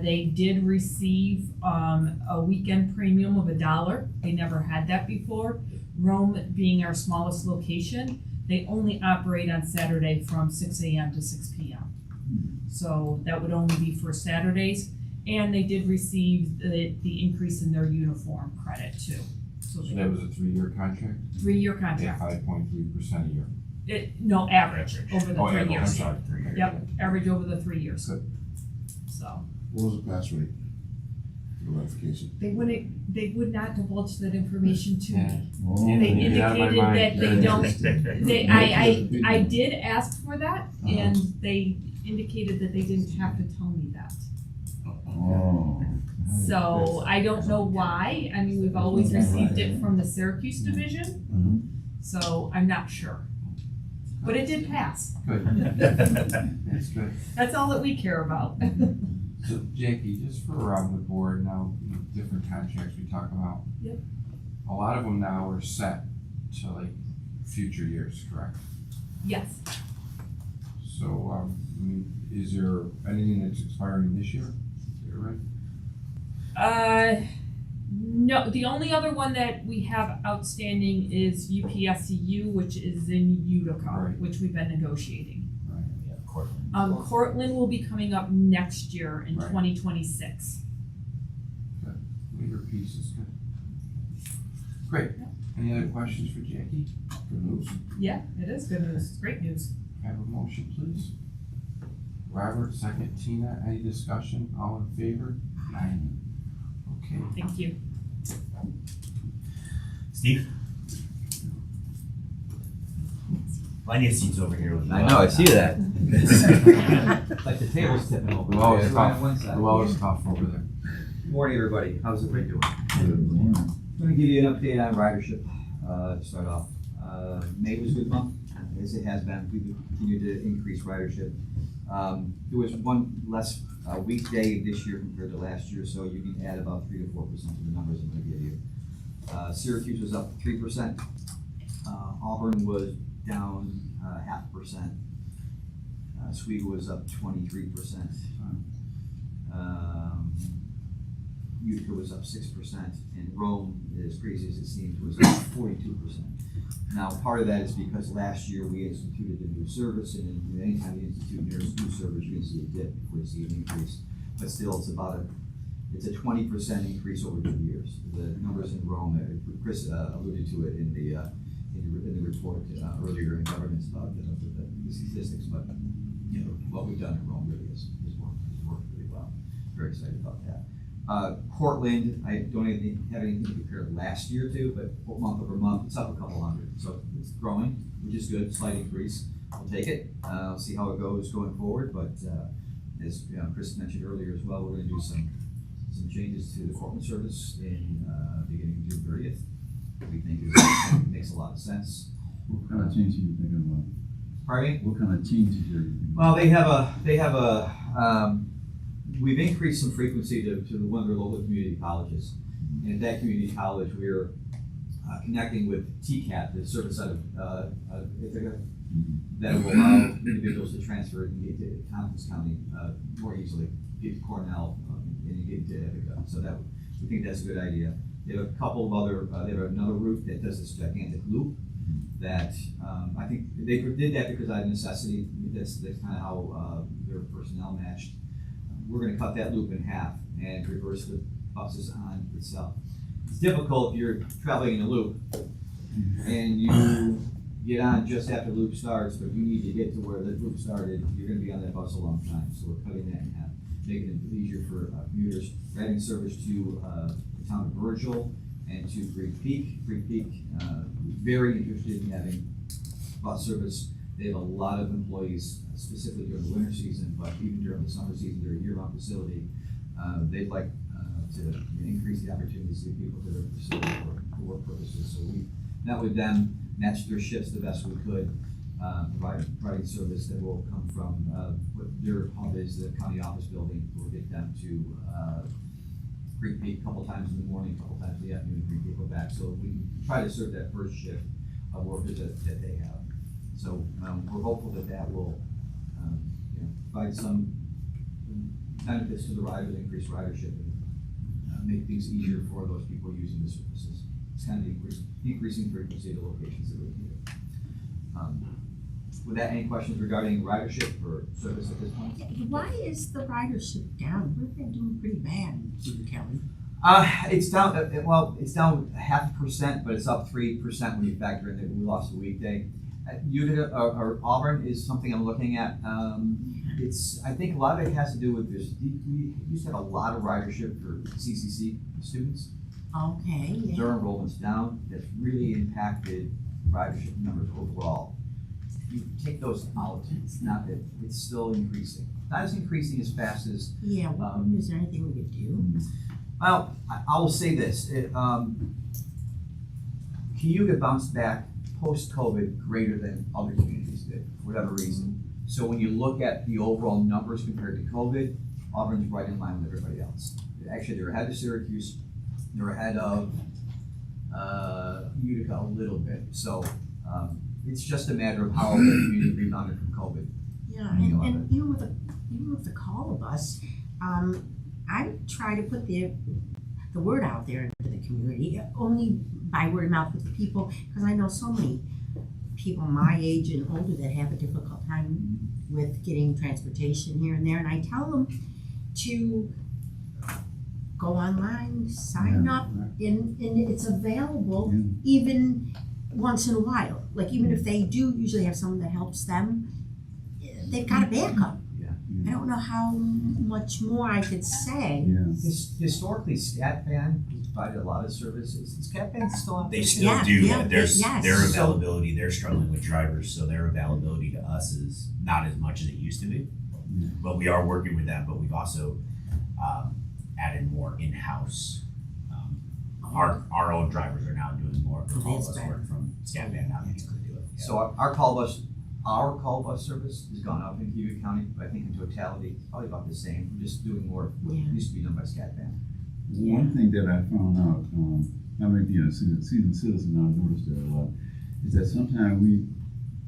they did receive a weekend premium of $1. They never had that before. Rome being our smallest location, they only operate on Saturday from 6 a.m. to 6 p.m. So that would only be for Saturdays. And they did receive the increase in their uniform credit too. So that was a 3-year contract? 3-year Yeah, contract. 5.3% a year. No, average over the Oh, 3 yeah, I'm years. sorry, 3 years. Yep, average over the 3 years. Good. So. what was the pass rate for the ratification? They would not divulge that information to Yeah. me. Oh, They Get out of my indicated mind. that they don't, I did ask for that, and they indicated that they didn't have to tell me that. Oh. So I don't know why, I mean, we've always received it from the Syracuse division, so I'm not sure. But it did pass, Good. That's good. that's all that we care about. So Jackie, just for around the board now, different contracts we talk about. Yep. A lot of them now are set to like future years, correct? Yes, So, I mean, is there anything that's expiring this year? Is that right? No, the only other one that we have outstanding is UPSCU, which is in Utica, Right. which we've been negotiating. Yeah, Cortland. Cortland will be coming up next year in Right. 2026. Later piece is good. Great. Any other questions for Jackie? Good news. Yeah, it is good news. It's great news. Have a motion, please. Robert, second. Tina, any discussion? All in favor? Aye. Okay. Thank you. Steve? Plenty of seats over here with you. I know, I see that. Like the table's tipping over. The wall is It's right tough. on one side. The wall is tough over there. Good morning, everybody. How's everybody doing? Good morning. I'm gonna give you an update on ridership, to start off. May was a good month, as it has been. We've continued to increase ridership. There was one less weekday this year compared to last year, so you can add about 3 to 4% to the numbers I'm gonna give you. Syracuse was up 3%. Auburn was down 0.5%. Oswego was up 23%. Utica was up 6%, and Rome, as crazy as it seems, was up 42%. Now, part of that is because last year we instituted the new service, and anytime you institute new service, you're gonna see a dip before you see an increase. But still, it's a 20% increase over 2 years. The numbers in Rome, Chris alluded to it in the report earlier in governance about the statistics, but you know what we've done in Rome really is worked really well. Very excited about that. Cortland, I don't even have anything to compare last year to, but month over month, it's up a couple hundred. So it's growing, which is good, slight increase. We'll take it. I'll see how it goes going forward, but as Chris mentioned earlier as well, we're gonna do some changes to the Cortland service in beginning of June 30th. We think it makes a lot of sense. What kind of change are you thinking about? Pardon me? What kind of changes are you thinking Well, they have a, we've increased some frequency to one of their local community colleges. And at that community college, we're connecting with TCAP, the service out of Ithaca, that will allow individuals to transfer and get to Tompkins County more easily, get to Cornell, and get to Ithaca. So that, we think that's a good idea. They have a couple of other, they have another route that does this gigantic loop that I think they did that because out of necessity. That's kind of how their personnel matched. We're going to cut that loop in half and reverse the buses on itself. It's difficult if you're traveling in a loop and you get on just after the loop starts, but you need to get to where the loop started. You're going to be on that bus a long time, so we're cutting that in half, making it easier for commuters. We're adding service to the town of Virgil and to Greek Peak. Greek Peak, very interested in having bus service. They have a lot of employees, specifically during the winter season, but even during the summer season, they're a year-round facility. They'd like to increase the opportunities of people to their facility for work purposes. So we met with them, matched their shifts the best we could, providing service that will come from what their hub is, the county office building. We'll get them to Greek Peak a couple times in the morning, a couple times in the afternoon, bring people back. So we try to serve that first shift of workers that they have. So we're hopeful that will provide some benefits to the riders, increase ridership, and make things easier for those people using the services. It's kind of decreasing frequency of the locations that we need it. With that, any questions regarding ridership or service at this point? Why is the ridership down? We've been doing pretty bad in Cedar County. It's down. It's down 0.5%, but it's up 3% when you factor in that we lost a weekday. Utica or Auburn is something I'm looking at. I think a lot of it has to do with this. We used to have a lot of ridership for CCC students. Okay. Yeah. Their enrollment's down. That's really impacted ridership numbers overall. If you take those out, it's still increasing. Not as increasing as fast as. Yeah. Is there anything we could do? Well, I will say this. Cayuga bounced back post-COVID greater than other communities did, for whatever reason. So when you look at the overall numbers compared to COVID, Auburn's right in line with everybody else. Actually, they're ahead of Syracuse. They're ahead of Utica a little bit. So it's just a matter of how the community rebounded from COVID. Yeah, and even with the call bus, I try to put the the word out there into the community, only by word of mouth with the people, because I know so many people my age and older that have a difficult time with getting transportation here and there, and I tell them to go online, sign up, and it's available even once in a while. Like even if they do usually have someone that helps them, they've got a backup. I don't know how much more I could say. Historically, SCATBAN provided a lot of services. Is SCATBAN still on? They still Yeah, do, yeah, but their yes. availability, they're struggling with drivers, so their availability to us is not as much as it used to be. But we are working with them, but we've also added more in-house. Our own drivers are now doing more, because all of us work from SCATBAN now, they can do it. Yeah. So our call bus service has gone up in Cuyahoga County, but I think in totality, it's probably about the same. We're just doing more of what used to be done by SCATBAN. One thing that I found out, I may be a seasoned citizen, I noticed that a lot, is that sometimes we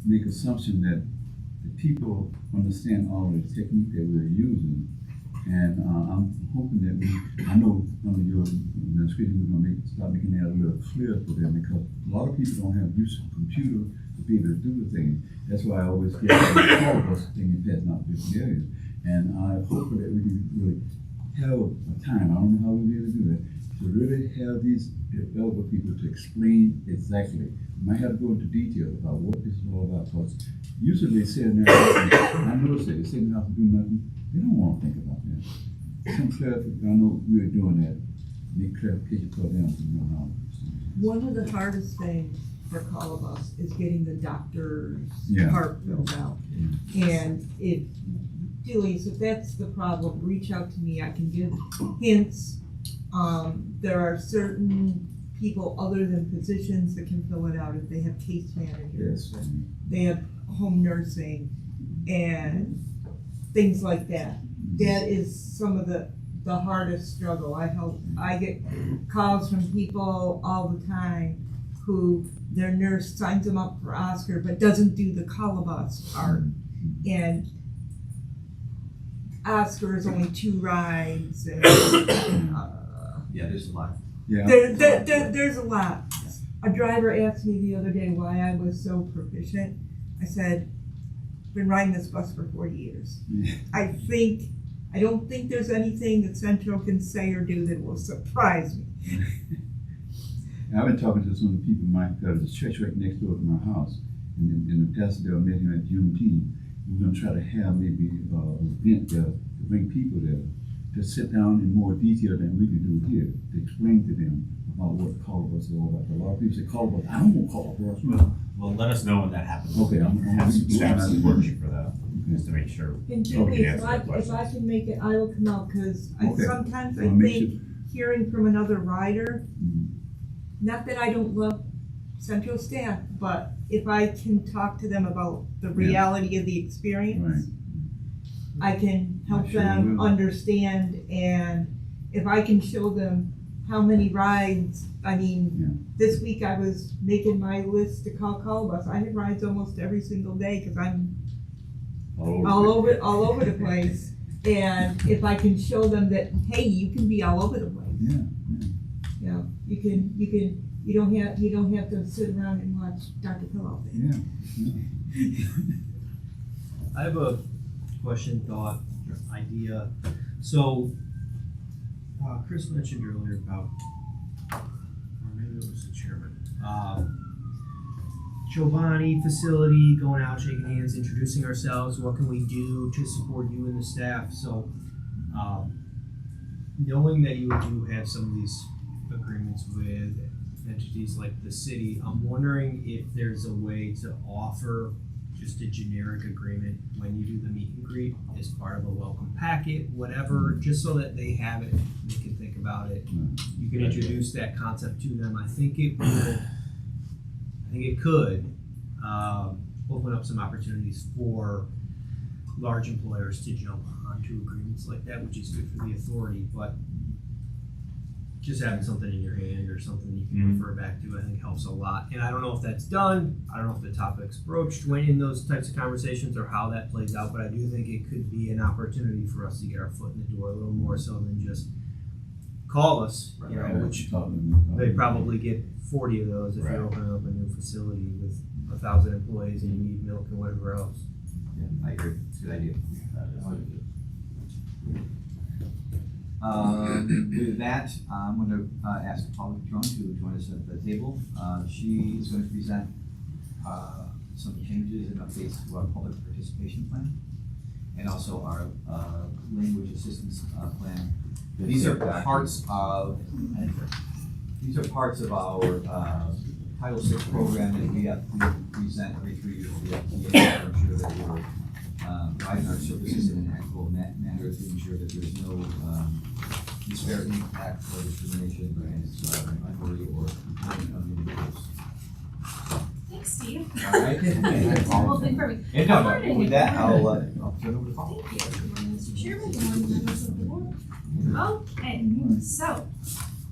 make assumption that the people understand all the technique that we're using. And I'm hoping that I know under your administration, we're gonna start making that a little clear for them, because a lot of people don't have use of computer to be able to do the thing. That's why I always get the call bus thing and passing out different areas. And I hope that we can really have a time, I don't know how we'll be able to do that, to really have these elder people to explain exactly. We might have to go into detail about what this is all about, because usually they sit in there, I notice that they sit in the house and do nothing. They don't want to think about that. Some clarification, I know we are doing that, make clarification for them to know how. One of the hardest things for all of us is getting the doctor's Yeah. part filled out. And if that's the problem, reach out to me, I can give hints. There are certain people other than physicians that can fill it out if they have case managers. Yes. They have home nursing and things like that. That is some of the hardest struggle. I get calls from people all the time who their nurse signs them up for Oscar but doesn't do the call-a-bus part. And Oscar is only 2 rides and Yeah, there's a lot. Yeah. there's a lot. A driver asked me the other day why I was so proficient. I said, been riding this bus for 40 years. I don't think there's anything that Central can say or do that will surprise me. I've been talking to some of the people, there's a church right next door to my house, and the pastor there met him at Juneteenth. We're gonna try to have maybe an event there to bring people there to sit down in more detail than we can do here, to explain to them about what call-a-bus is all about. A lot of people say call-a-bus, I don't want call-a-bus. Well, let us know when that happens. Okay, I'm Have some staff working for that, just to make sure. And we Julie, can if answer I the questions. can make it, I will come out, because Okay. sometimes I I'll make think hearing from another rider, not that I don't love Central staff, but if I can talk to them about the reality of the experience, I can help I sure them will. understand, and if I can show them how many rides, I mean, this week I was making my list to call bus. I had rides almost every single day because I'm all over the place. And if I can show them that, hey, you can be all over the place. You know, you don't have to sit around and watch Dr. Phil all day. I have a question, thought, idea. So, Chris mentioned earlier about, or maybe it was the chairman, Giovanni facility, going out, shaking hands, introducing ourselves. What can we do to support you and the staff? So, knowing that you do have some of these agreements with entities like the city, I'm wondering if there's a way to offer just a generic agreement when you do the meet and greet as part of a welcome packet, whatever, just so that they have it, they can think about it. You can introduce that concept to them. I think it could open up some opportunities for large employers to jump onto agreements like that, which is good for the authority, but just having something in your hand or something you can refer back to, I think helps a lot. And I don't know if that's done. I don't know if the topic's broached when in those types of conversations or how that plays out, but I do think it could be an opportunity for us to get our foot in the door a little more so than just call us, you know, which they probably get 40 of those if Right. you're opening up a new facility with 1,000 employees and you need milk and whatever else. Yeah, I agree, it's a good idea. With that, I'm gonna ask Paula Patron to join us at the table. She's gonna present some changes and updates to our public participation plan, and also our language assistance plan. These are parts of our Title VI program that we have to present every 3 years to the FDA to ensure that we're providing our services in an equitable manner to ensure that there's no disparate impact or discrimination against minority or component individuals. Thanks, Steve. All right. Well, thank you. And no, with that, I'll turn over the call. Thank you. Good morning, Mr. Chairman. Good morning, members of the board. Okay, so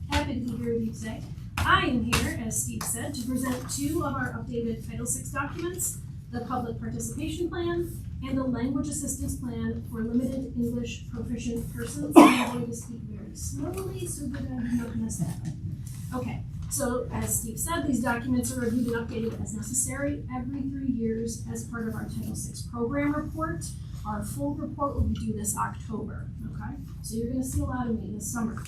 happy to be here with you today. I am here, as Steve said, to present 2 of our updated Title VI documents, the Public Participation Plan and the Language Assistance Plan for Limited English Proficient Persons. I'm going to speak very slowly so that I'm not mess that up. Okay, so as Steve said, these documents are reviewed and updated as necessary every 3 years as part of our Title VI program report. Our full report will be due this October, okay? So you're gonna see a lot of me this summer.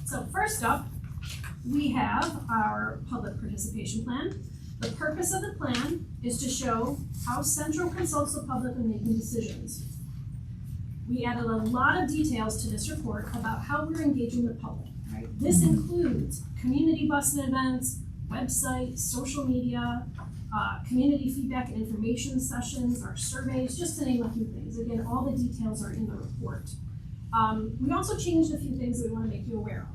So first up, we have our public participation plan. The purpose of the plan is to show how Central consults the public in making decisions. We added a lot of details to this report about how we're engaging the public, right? This includes community busing events, websites, social media, community feedback and information sessions, our surveys, just to name a few things. Again, all the details are in the report. We also changed a few things that we want to make you aware of.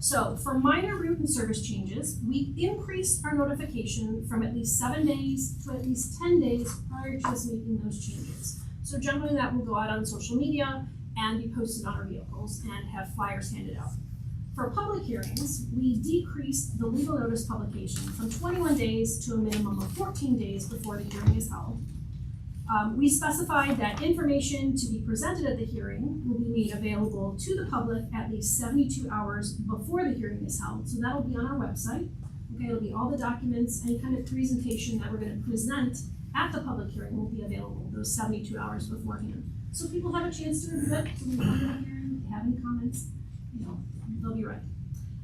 So for minor route and service changes, we increased our notification from at least 7 days to at least 10 days prior to us making those changes. So generally that will go out on social media and be posted on our vehicles and have flyers handed out. For public hearings, we decreased the legal notice publication from 21 days to a minimum of 14 days before the hearing is held. We specified that information to be presented at the hearing will be made available to the public at least 72 hours before the hearing is held. So that'll be on our website. Okay, it'll be all the documents, any kind of presentation that we're going to present at the public hearing will be available those 72 hours beforehand. So people have a chance to review it, to move on to the hearing, if they have any comments, you know, they'll be ready.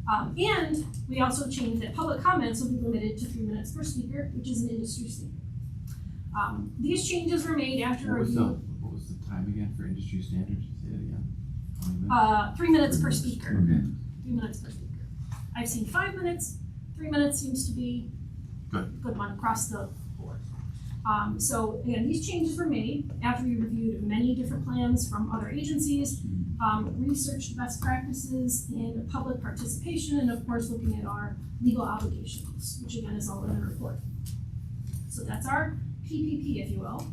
And we also changed that public comments will be limited to 3 minutes per speaker, which is an industry standard. These changes were made after What was the, review. what was the time again for industry standards? Say it again. How many minutes? 3 minutes per speaker. 3 minutes. 3 minutes per speaker. I've seen 5 minutes. 3 minutes seems to be good one across the board. So again, these changes were made after we reviewed many different plans from other agencies, researched best practices in public participation, and of course looking at our legal obligations, which again is all in the report. So that's our PPP, if you will.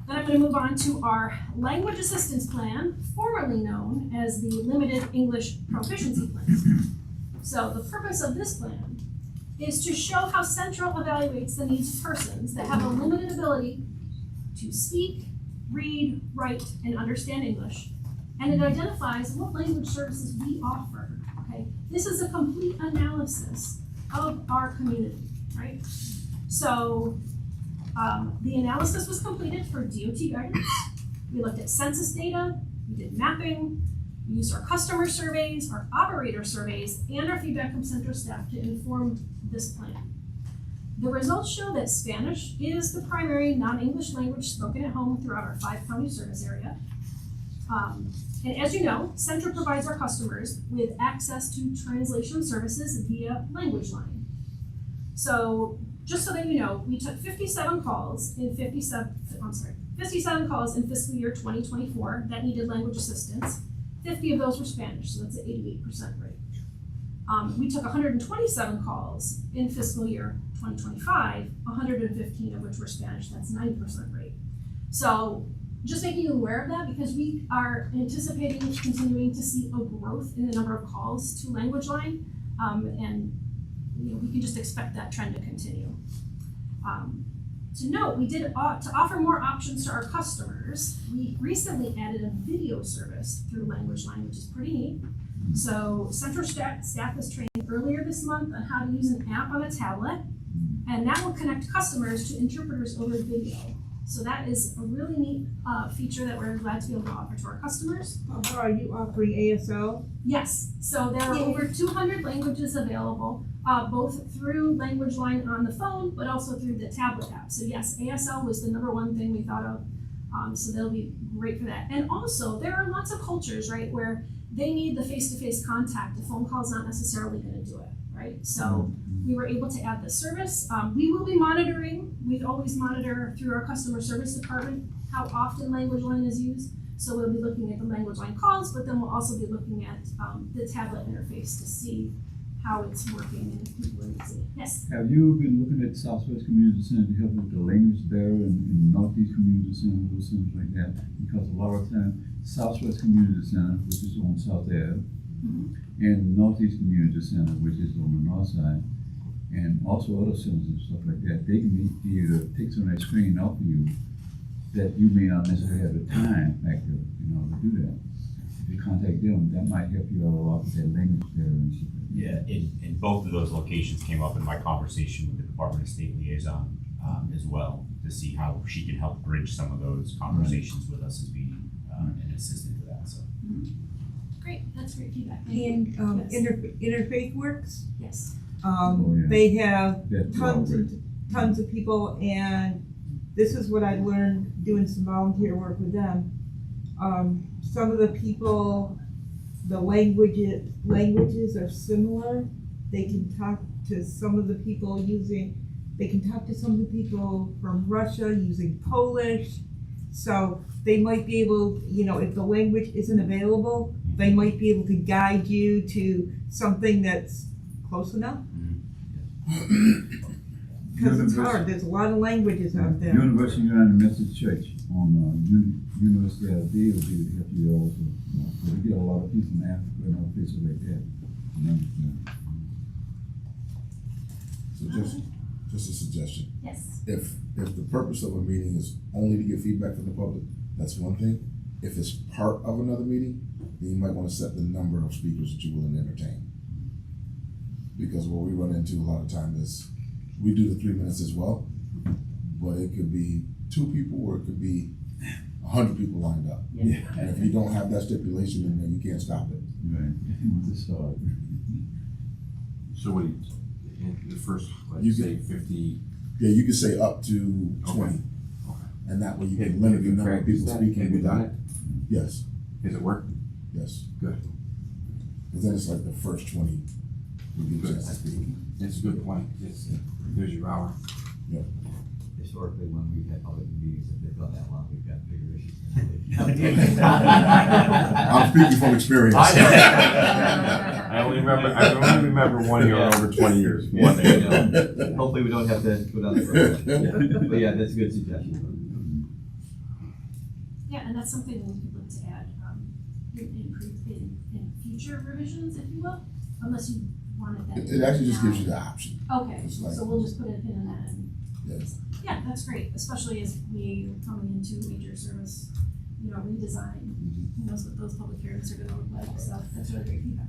Then I'm going to move on to our language assistance plan, formerly known as the Limited English Proficiency Plan. So the purpose of this plan is to show how Central evaluates the needs of persons that have a limited ability to speak, read, write, and understand English. And it identifies what language services we offer, okay? This is a complete analysis of our community, right? So the analysis was completed for DOT guidance. We looked at census data, we did mapping, we used our customer surveys, our operator surveys, and our feedback from Central staff to inform this plan. The results show that Spanish is the primary non-English language spoken at home throughout our 5-county service area. And as you know, Central provides our customers with access to translation services via Language Line. So just so that you know, we took 57 calls in 57 calls in fiscal year 2024 that needed language assistance. 50 of those were Spanish, so that's an 88% rate. We took 127 calls in fiscal year 2025, 115 of which were Spanish, that's 9% rate. So just making you aware of that because we are anticipating continuing to see a growth in the number of calls to Language Line, and you know, we can just expect that trend to continue. To note, we did to offer more options to our customers, we recently added a video service through Language Line, which is pretty neat. So Central staff was trained earlier this month on how to use an app on a tablet, and that will connect customers to interpreters over video. So that is a really neat feature that we're glad to be able to offer to our customers. Are you offering ASL? Yes, so there are over 200 languages available, both through Language Line on the phone, but also through the tablet app. So yes, ASL was the number one thing we thought of, so they'll be great for that. And also, there are lots of cultures, right, where they need the face-to-face contact. The phone call's not necessarily gonna do it, right? So we were able to add this service. We will be monitoring, we always monitor through our customer service department how often Language Line is used. So we'll be looking at the Language Line calls, but then we'll also be looking at the tablet interface to see how it's working and if people are using it. Yes? Have you been looking at Southwest Community Center to help with the language barrier and Northeast Community Center, those things like that? Because a lot of times, Southwest Community Center, which is on South Ave, and Northeast Community Center, which is on the north side, and also other centers and stuff like that, they can be able to take some of that screen off of you that you may not necessarily have the time factor, to do that. If you contact them, that might help you out a lot with that language barrier and stuff like that. Yeah, and both of those locations came up in my conversation with the Department of State liaison as well, to see how she can help bridge some of those conversations with us as being an assistant to that, so. Great, that's great feedback. Thank And you. Yes. Interfaith Works, Yes. they have That's tons of people, and this is what I learned doing some volunteer work with them. Some of the people, the languages are similar. They can talk to some of the people from Russia using Polish. So they might be able, if the language isn't available, they might be able to guide you to something that's close enough. Because it's hard, there's a lot of languages out there. University of United Methodist Church on University of Day will be able to help you also. So we get a lot of people from Africa and other places like that. So just a suggestion. Yes. If the purpose of a meeting is only to get feedback from the public, that's one thing. If it's part of another meeting, then you might want to set the number of speakers that you're willing to entertain. Because what we run into a lot of time is, we do the 3 minutes as well, but it could be 2 people or it could be 100 people lined up. Yeah. And if you don't have that stipulation, then you can't stop it. Right. It's hard. So what do you, in the first, You let's say 50? Yeah, you could say up to 20. Okay. And that way you can limit the number of people speaking. Have you done it? Yes, Has it worked? yes. Good. Because then it's like the first 20 will get a chance to speak. It's a good point. There's your hour. Historically, when we've had public meetings, if they've gone that long, we've got bigger issues. I'm speaking from experience. I only remember one year over 20 years. One day. Hopefully we don't have to go down the road. But yeah, that's a good suggestion. Yeah, and that's something we could look to add in future revisions, if you will, unless you wanted that. It actually just gives you the option. Okay, It's like- so we'll just put a pin in that. And Yes. yeah, that's great, especially as we are coming into major service, redesign. Who knows what those public hearings are gonna look like, so that's really great feedback.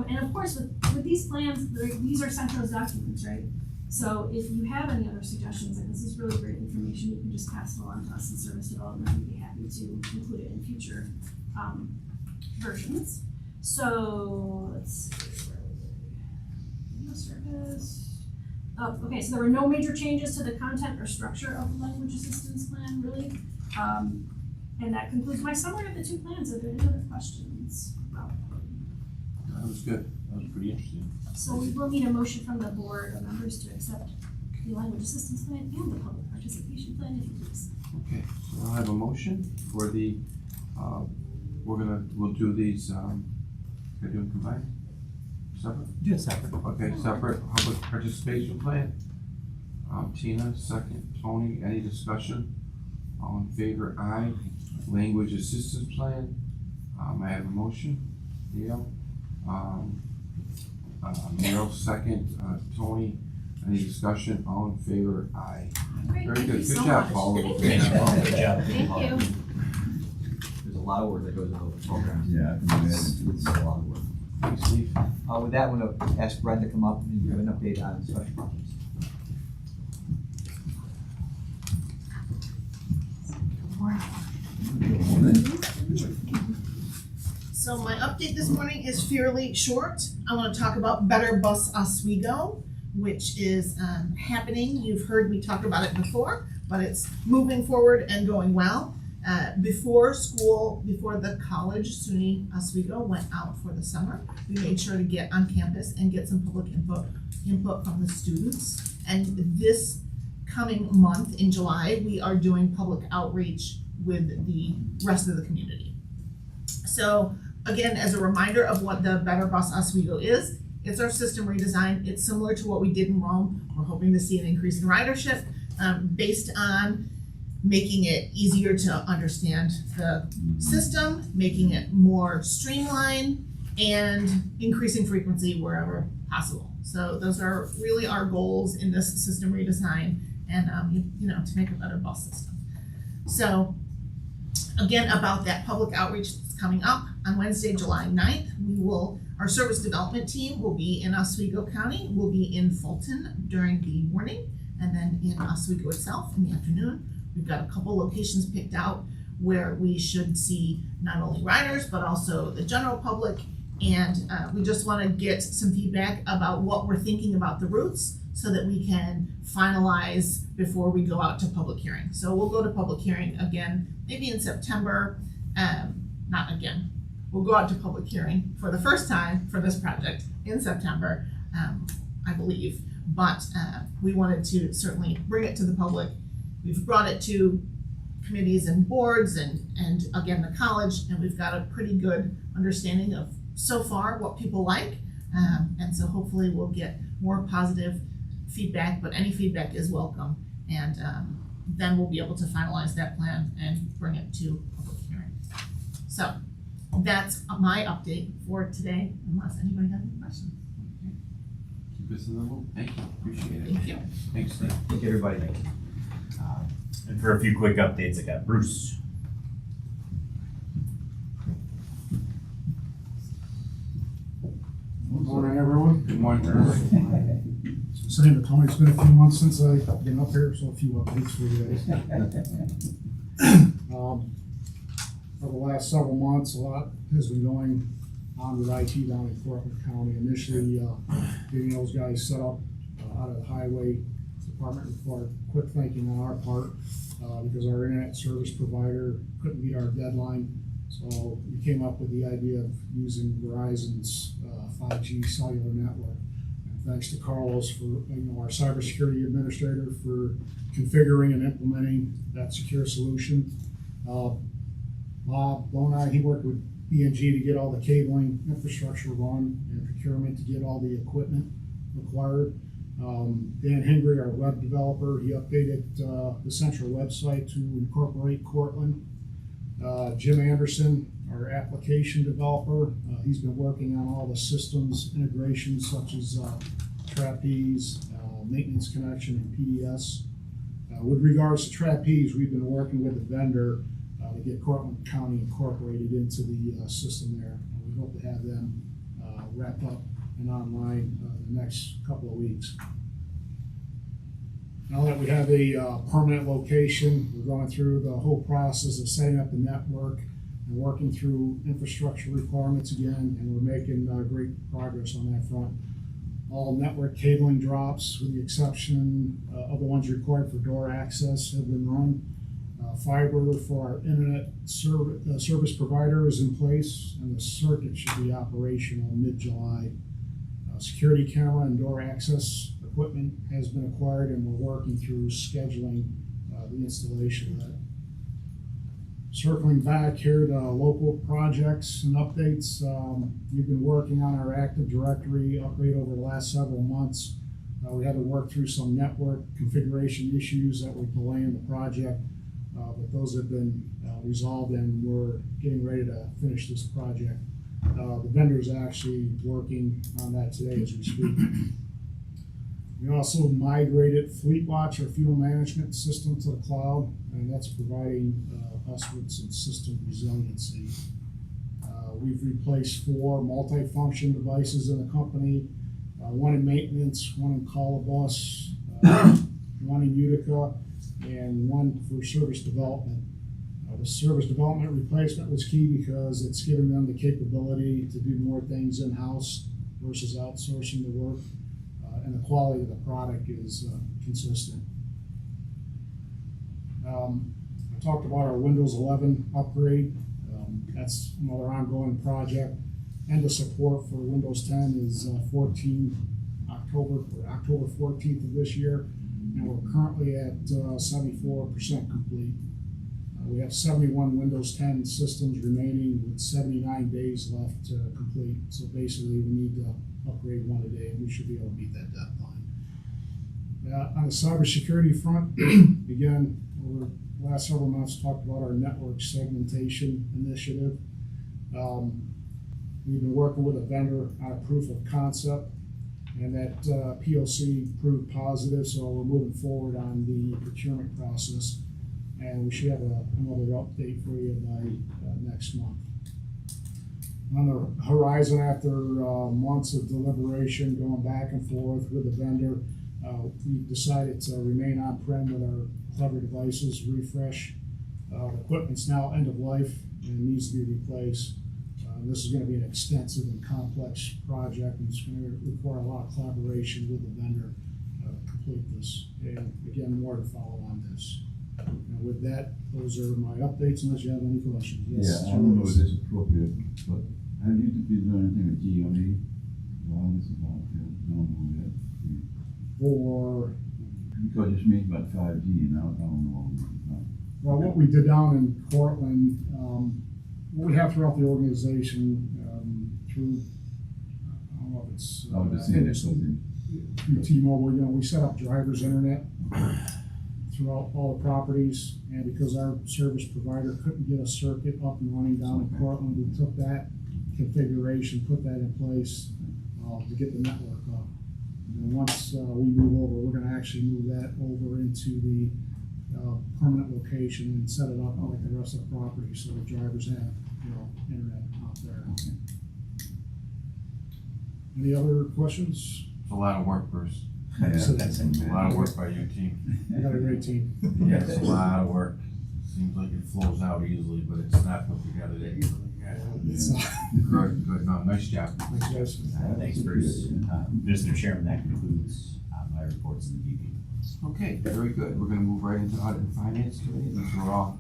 And of course, with these plans, these are Central's documents, right? So if you have any other suggestions, like this is really great information, you can just pass it along to us in service development, we'd be happy to include it in future versions. So let's see, where was it? Video service. Oh, okay, so there were no major changes to the content or structure of the language assistance plan, really. And that concludes my summary of the 2 plans. Are there any other questions? That was good. That was pretty interesting. So we will need a motion from the board of members to accept the language assistance plan and the public participation plan, if you please. Okay, so I'll have a motion for the, we'll do these, can I do them combined? Separate? Do it separate. Okay, separate public participation plan. Tina, second. Tony, any discussion? All in favor, aye. Language assistance plan, I have a motion. Dale? Neil, second. Tony, any discussion? All in favor, aye. Great, Very thank good. you Good so job, much. Paul. Thank Good you. job. Thank you. There's a lot of work that goes into the program. Yeah, I can imagine. It's a lot of work. Thanks, Steve. With that, I'm gonna ask Brenda to come up and give an update on special projects. So my update this morning is fairly short. I want to talk about Better Bus Oswego, which is happening. You've heard me talk about it before, but it's moving forward and going well. Before the college, SUNY Oswego went out for the summer, we made sure to get on campus and get some public input from the students. And this coming month in July, we are doing public outreach with the rest of the community. So again, as a reminder of what the Better Bus Oswego is, it's our system redesign. It's similar to what we did in Rome. We're hoping to see an increase in ridership based on making it easier to understand the system, making it more streamlined, and increasing frequency wherever possible. So those are really our goals in this system redesign, and to make a better bus system. So again, about that public outreach that's coming up on Wednesday, July 9th, our service development team will be in Oswego County. We'll be in Fulton during the morning, and then in Oswego itself in the afternoon. We've got a couple locations picked out where we should see not only riders, but also the general public. And we just want to get some feedback about what we're thinking about the routes so that we can finalize before we go out to public hearing. So we'll go to public hearing again, maybe in September. We'll go out to public hearing for the first time for this project in September, I believe. But we wanted to certainly bring it to the public. We've brought it to committees and boards and again, the college, and we've got a pretty good understanding of so far what people like. And so hopefully we'll get more positive feedback, but any feedback is welcome. And then we'll be able to finalize that plan and bring it to public hearing. So that's my update for today, unless anybody has any questions. Keep us in the loop. Thank you. Appreciate it. Thank you. Thanks, Steve. Thank you, everybody. And for a few quick updates, I got Bruce. Good morning, everyone. Good morning. Same to Tony, it's been a few months since I've been up here, so a few updates for you guys. For the last several months, a lot has been going on with IT down in Portland County. Initially, getting those guys set up out of the highway department required quick thinking on our part because our internet service provider couldn't meet our deadline. So we came up with the idea of using Verizon's 5G cellular network. And thanks to Carlos, for our cybersecurity administrator, for configuring and implementing that secure solution. Bob Bonai, he worked with B&G to get all the cabling infrastructure run and procurement to get all the equipment required. Dan Hengry, our web developer, he updated the central website to incorporate Cortland. Jim Anderson, our application developer, he's been working on all the systems integrations such as Trapeze, maintenance connection, and PDS. With regards to Trapeze, we've been working with the vendor to get Cortland County incorporated into the system there. And we hope to have them wrapped up and online the next couple of weeks. Now that we have a permanent location, we're going through the whole process of setting up the network and working through infrastructure requirements again, and we're making great progress on that front. All network cabling drops, with the exception of the ones required for door access, have been run. Fiber for our internet service provider is in place, and the circuit should be operational mid-July. Security camera and door access equipment has been acquired, and we're working through scheduling the installation of that. Circling back here to local projects and updates, we've been working on our Active Directory upgrade over the last several months. We had to work through some network configuration issues that were delaying the project, but those have been resolved, and we're getting ready to finish this project. The vendor's actually working on that today as we speak. We also migrated FleetWatch, our fuel management system, to the cloud, and that's providing us with some system resiliency. We've replaced 4 multi-function devices in the company, 1 in maintenance, 1 in Colobus, 1 in Utica, and 1 for service development. The service development replacement was key because it's giving them the capability to do more things in-house versus outsourcing the work, and the quality of the product is consistent. I talked about our Windows 11 upgrade. That's another ongoing project. End of support for Windows 10 is October 14th of this year, and we're currently at 74% complete. We have 71 Windows 10 systems remaining with 79 days left to complete. So basically, we need to upgrade 1 a day, and we should be able to meet that deadline. On the cybersecurity front, again, over the last several months, talked about our network segmentation initiative. We've been working with a vendor on a proof of concept, and that POC proved positive, so we're moving forward on the procurement process. And we should have another update for you by next month. On the horizon, after months of deliberation, going back and forth with the vendor, we decided to remain on-prem with our Clever Devices refresh. The equipment's now end of life and needs to be replaced. This is going to be an extensive and complex project, and it's going to require a lot of collaboration with the vendor to complete this. And again, more to follow on this. And with that, those are my updates, unless you have any questions. Yes, Yeah, I don't know if it's appropriate, but have you been doing anything with GME? Wireless about normal yet? For, Because you mentioned about 5G, and I don't know. well, what we did down in Portland, what we have throughout the organization, through, I don't know if it's, I was just saying this was in. through T-Mobile, we set up driver's internet throughout all the properties, and because our service provider couldn't get a circuit up and running down in Portland, we took that configuration, put that in place to get the network up. And then once we move over, we're going to actually move that over into the permanent location and set it up like the rest of the property, so the drivers have internet out there. Any other questions? It's a lot of work, Bruce. Yeah, That's a lot of work by your team. I got a great team. Yeah, it's a lot of work. Seems like it flows out easily, but it's not put together that easily. Good, good, no, nice job. Thanks, guys. Thanks, Bruce. Mr. Chairman, that concludes my reports in the evening. Okay, very good. We're gonna move right into Audit and Finance Committee. These were all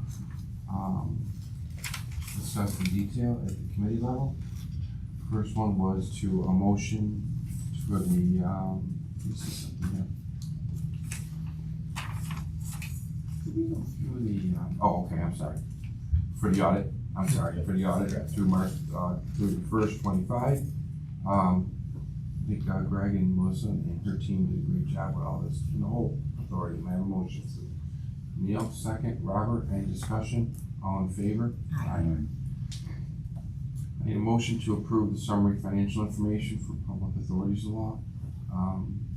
discussed in detail at the committee level. First one was to a motion for the, this is something here. Did we go through the, oh, okay, I'm sorry. For the audit, for the audit through March 31st, 25. I think Greg and Melissa and her team did a great job with all this, and the whole authority. May I have a motion? Neil, second. Robert, any discussion? All in favor? Aye. I need a motion to approve the summary financial information for public authorities law.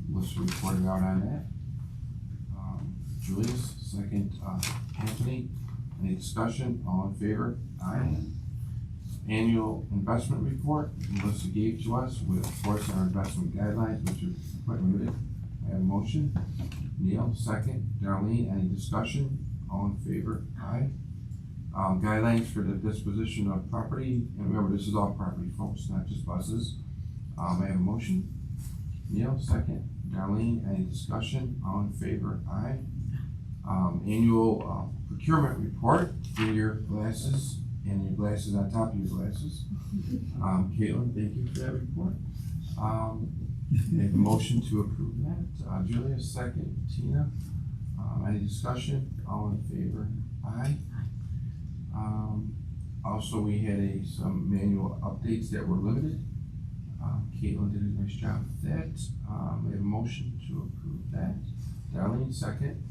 Melissa reported out on that. Julius, second. Anthony, any discussion? All in favor? Aye. Annual investment report Melissa gave to us with, of course, our investment guidelines, which are quite limited. I have a motion. Neil, second. Darlene, any discussion? All in favor? Aye. Guidelines for the disposition of property, and remember, this is all property, folks, not just buses. I have a motion. Neil, second. Darlene, any discussion? All in favor? Aye. Annual procurement report for your glasses and your glasses on top of your glasses. Caitlin, thank you for that report. Make a motion to approve that. Julia, second. Tina, any discussion? All in favor? Aye. Also, we had some manual updates that were limited. Caitlin did a nice job with that. We have a motion to approve that. Darlene, second.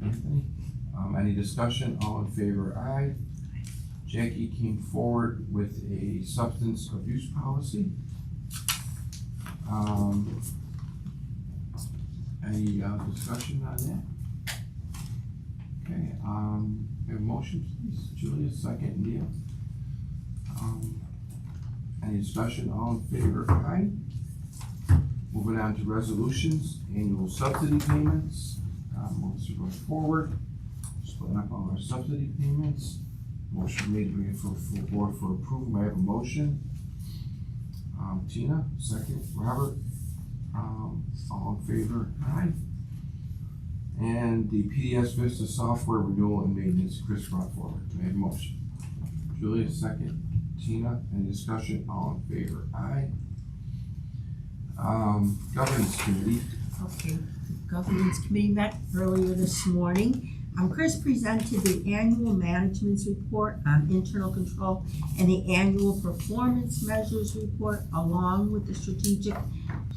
Anthony, any discussion? All in favor? Aye. Jackie came forward with a substance abuse policy. Any discussion on that? Okay, have a motion, please. Julia, second. Neil. Any discussion? All in favor? Aye. Moving on to resolutions, annual subsidy payments. Moves to go forward. Splitting up all our subsidy payments. Motion made to bring it for full board for approval. May I have a motion? Tina, second. Robert, all in favor? Aye. And the PDS Vista software renewal and maintenance, Chris brought forward. May I have a motion? Julia, second. Tina, any discussion? All in favor? Aye. Governance Committee. Okay, the Governance Committee met earlier this morning. Chris presented the annual management's report on internal control and the annual performance measures report along with the strategic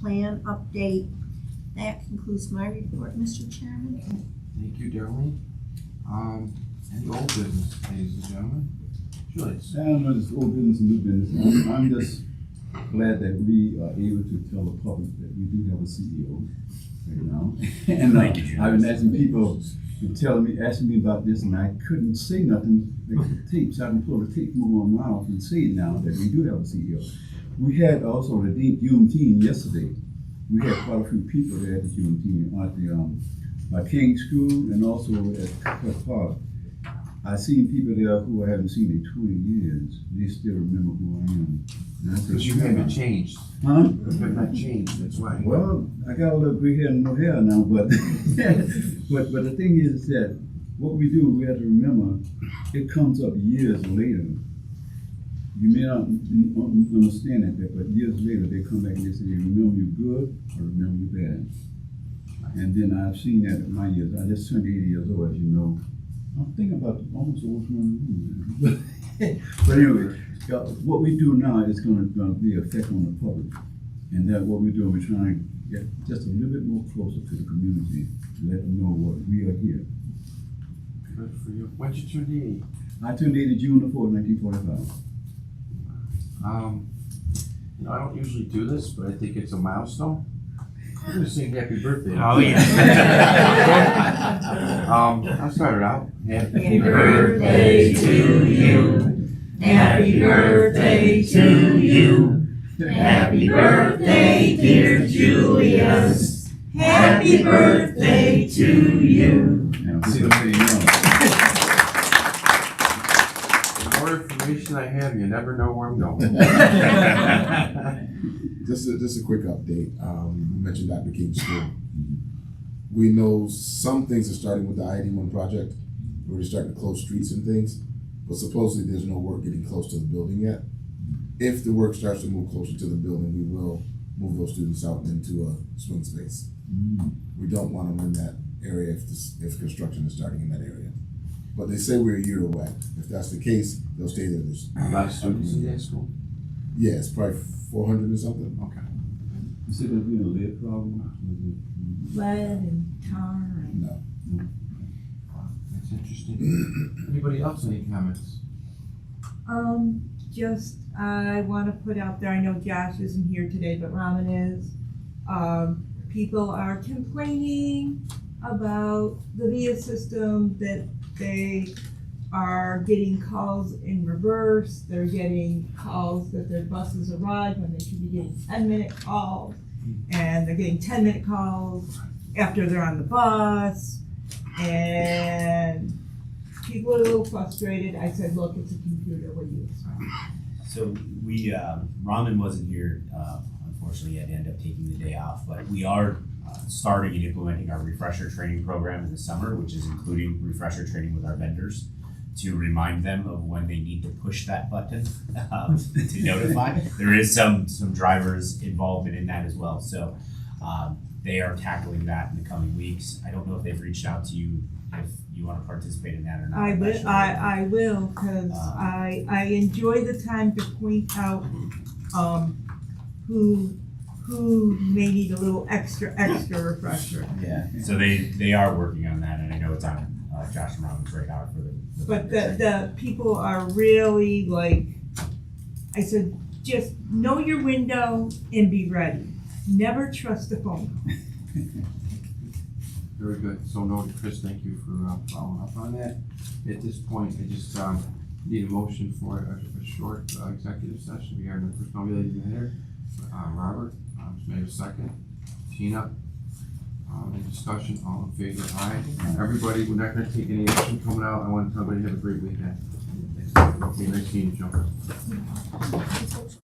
plan update. That concludes my report, Mr. Chairman. Thank you, Darlene. Any old business, ladies and gentlemen? Julie. I don't know, it's old business and new business. I'm just glad that we are able to tell the public that we do have a CEO right now. And Thank you, I've been asking people, asking me about this, and I couldn't say nothing like the tape, so I can pull the tape from my mouth and say it now that we do have a CEO. We had also the Juneteenth yesterday. We had quite a few people there at the Juneteenth at the King School and also at Cuff Park. I've seen people there who I haven't seen in 20 years. They still remember who I am. Because you haven't changed. Huh? You have not changed, that's why. Well, I got a little gray hair and no hair now, but but the thing is that what we do, we have to remember, it comes up years later. You may not understand it, but years later they come back and they say, remember you good or remember you bad. And then I've seen that in my years. I just turned 80 years old, as you know. I'm thinking about almost the oldest one. But anyway, what we do now is going to be an effect on the public. And that what we're doing, we're trying to get just a little bit more closer to the community to let them know what we are here. Good for you. When did you turn 80? I turned 80 June the 4th, 1945. I don't usually do this, but I think it's a milestone. I'm gonna sing happy birthday. Oh, yeah. I'll start it out. Happy birthday to you. Happy birthday to you. Happy birthday, dear Julius. Happy birthday to you. The more information I have, you never know where I'm going. Just a quick update. You mentioned Dr. King School. We know some things are starting with the ID1 project. We're starting to close streets and things, but supposedly there's no work getting close to the building yet. If the work starts to move closer to the building, we will move those students out into a swing space. We don't want them in that area if construction is starting in that area. But they say we're a year away. If that's the case, they'll stay there. There's a lot of students in that school? Yeah, it's probably 400 or something. Okay. You said there'd be a lead problem? Lead and tar and. No. That's interesting. Anybody else, any comments? Just, I wanna put out there, I know Josh isn't here today, but Raman is. People are complaining about the VIA system, that they are getting calls in reverse. They're getting calls that their buses arrive when they should be getting 10-minute calls. And they're getting 10-minute calls after they're on the bus. And people are a little frustrated. I said, look, it's a computer, what do you expect? So we, Raman wasn't here, unfortunately, I had to end up taking the day off, but we are starting and implementing our refresher training program in the summer, which is including refresher training with our vendors to remind them of when they need to push that button to notify. There is some drivers involved in that as well. So they are tackling that in the coming weeks. I don't know if they've reached out to you if you want to participate in that or not. I will, because I enjoy the time to point out who may need a little extra refresher. Yeah, so they are working on that, and I know it's on Josh and Robin's radar for the But the people are really like, I said, just know your window and be ready. Never trust the phone. Very good. So noted, Chris, thank you for following up on that. At this point, I just Need a motion for a short executive session regarding the personnel related matter. Robert, may I have a second? Tina? Any discussion, all in favor, aye. Everybody, we're not gonna take any action coming out, I want everybody to have a great weekend. Okay, nice seeing you, Joe.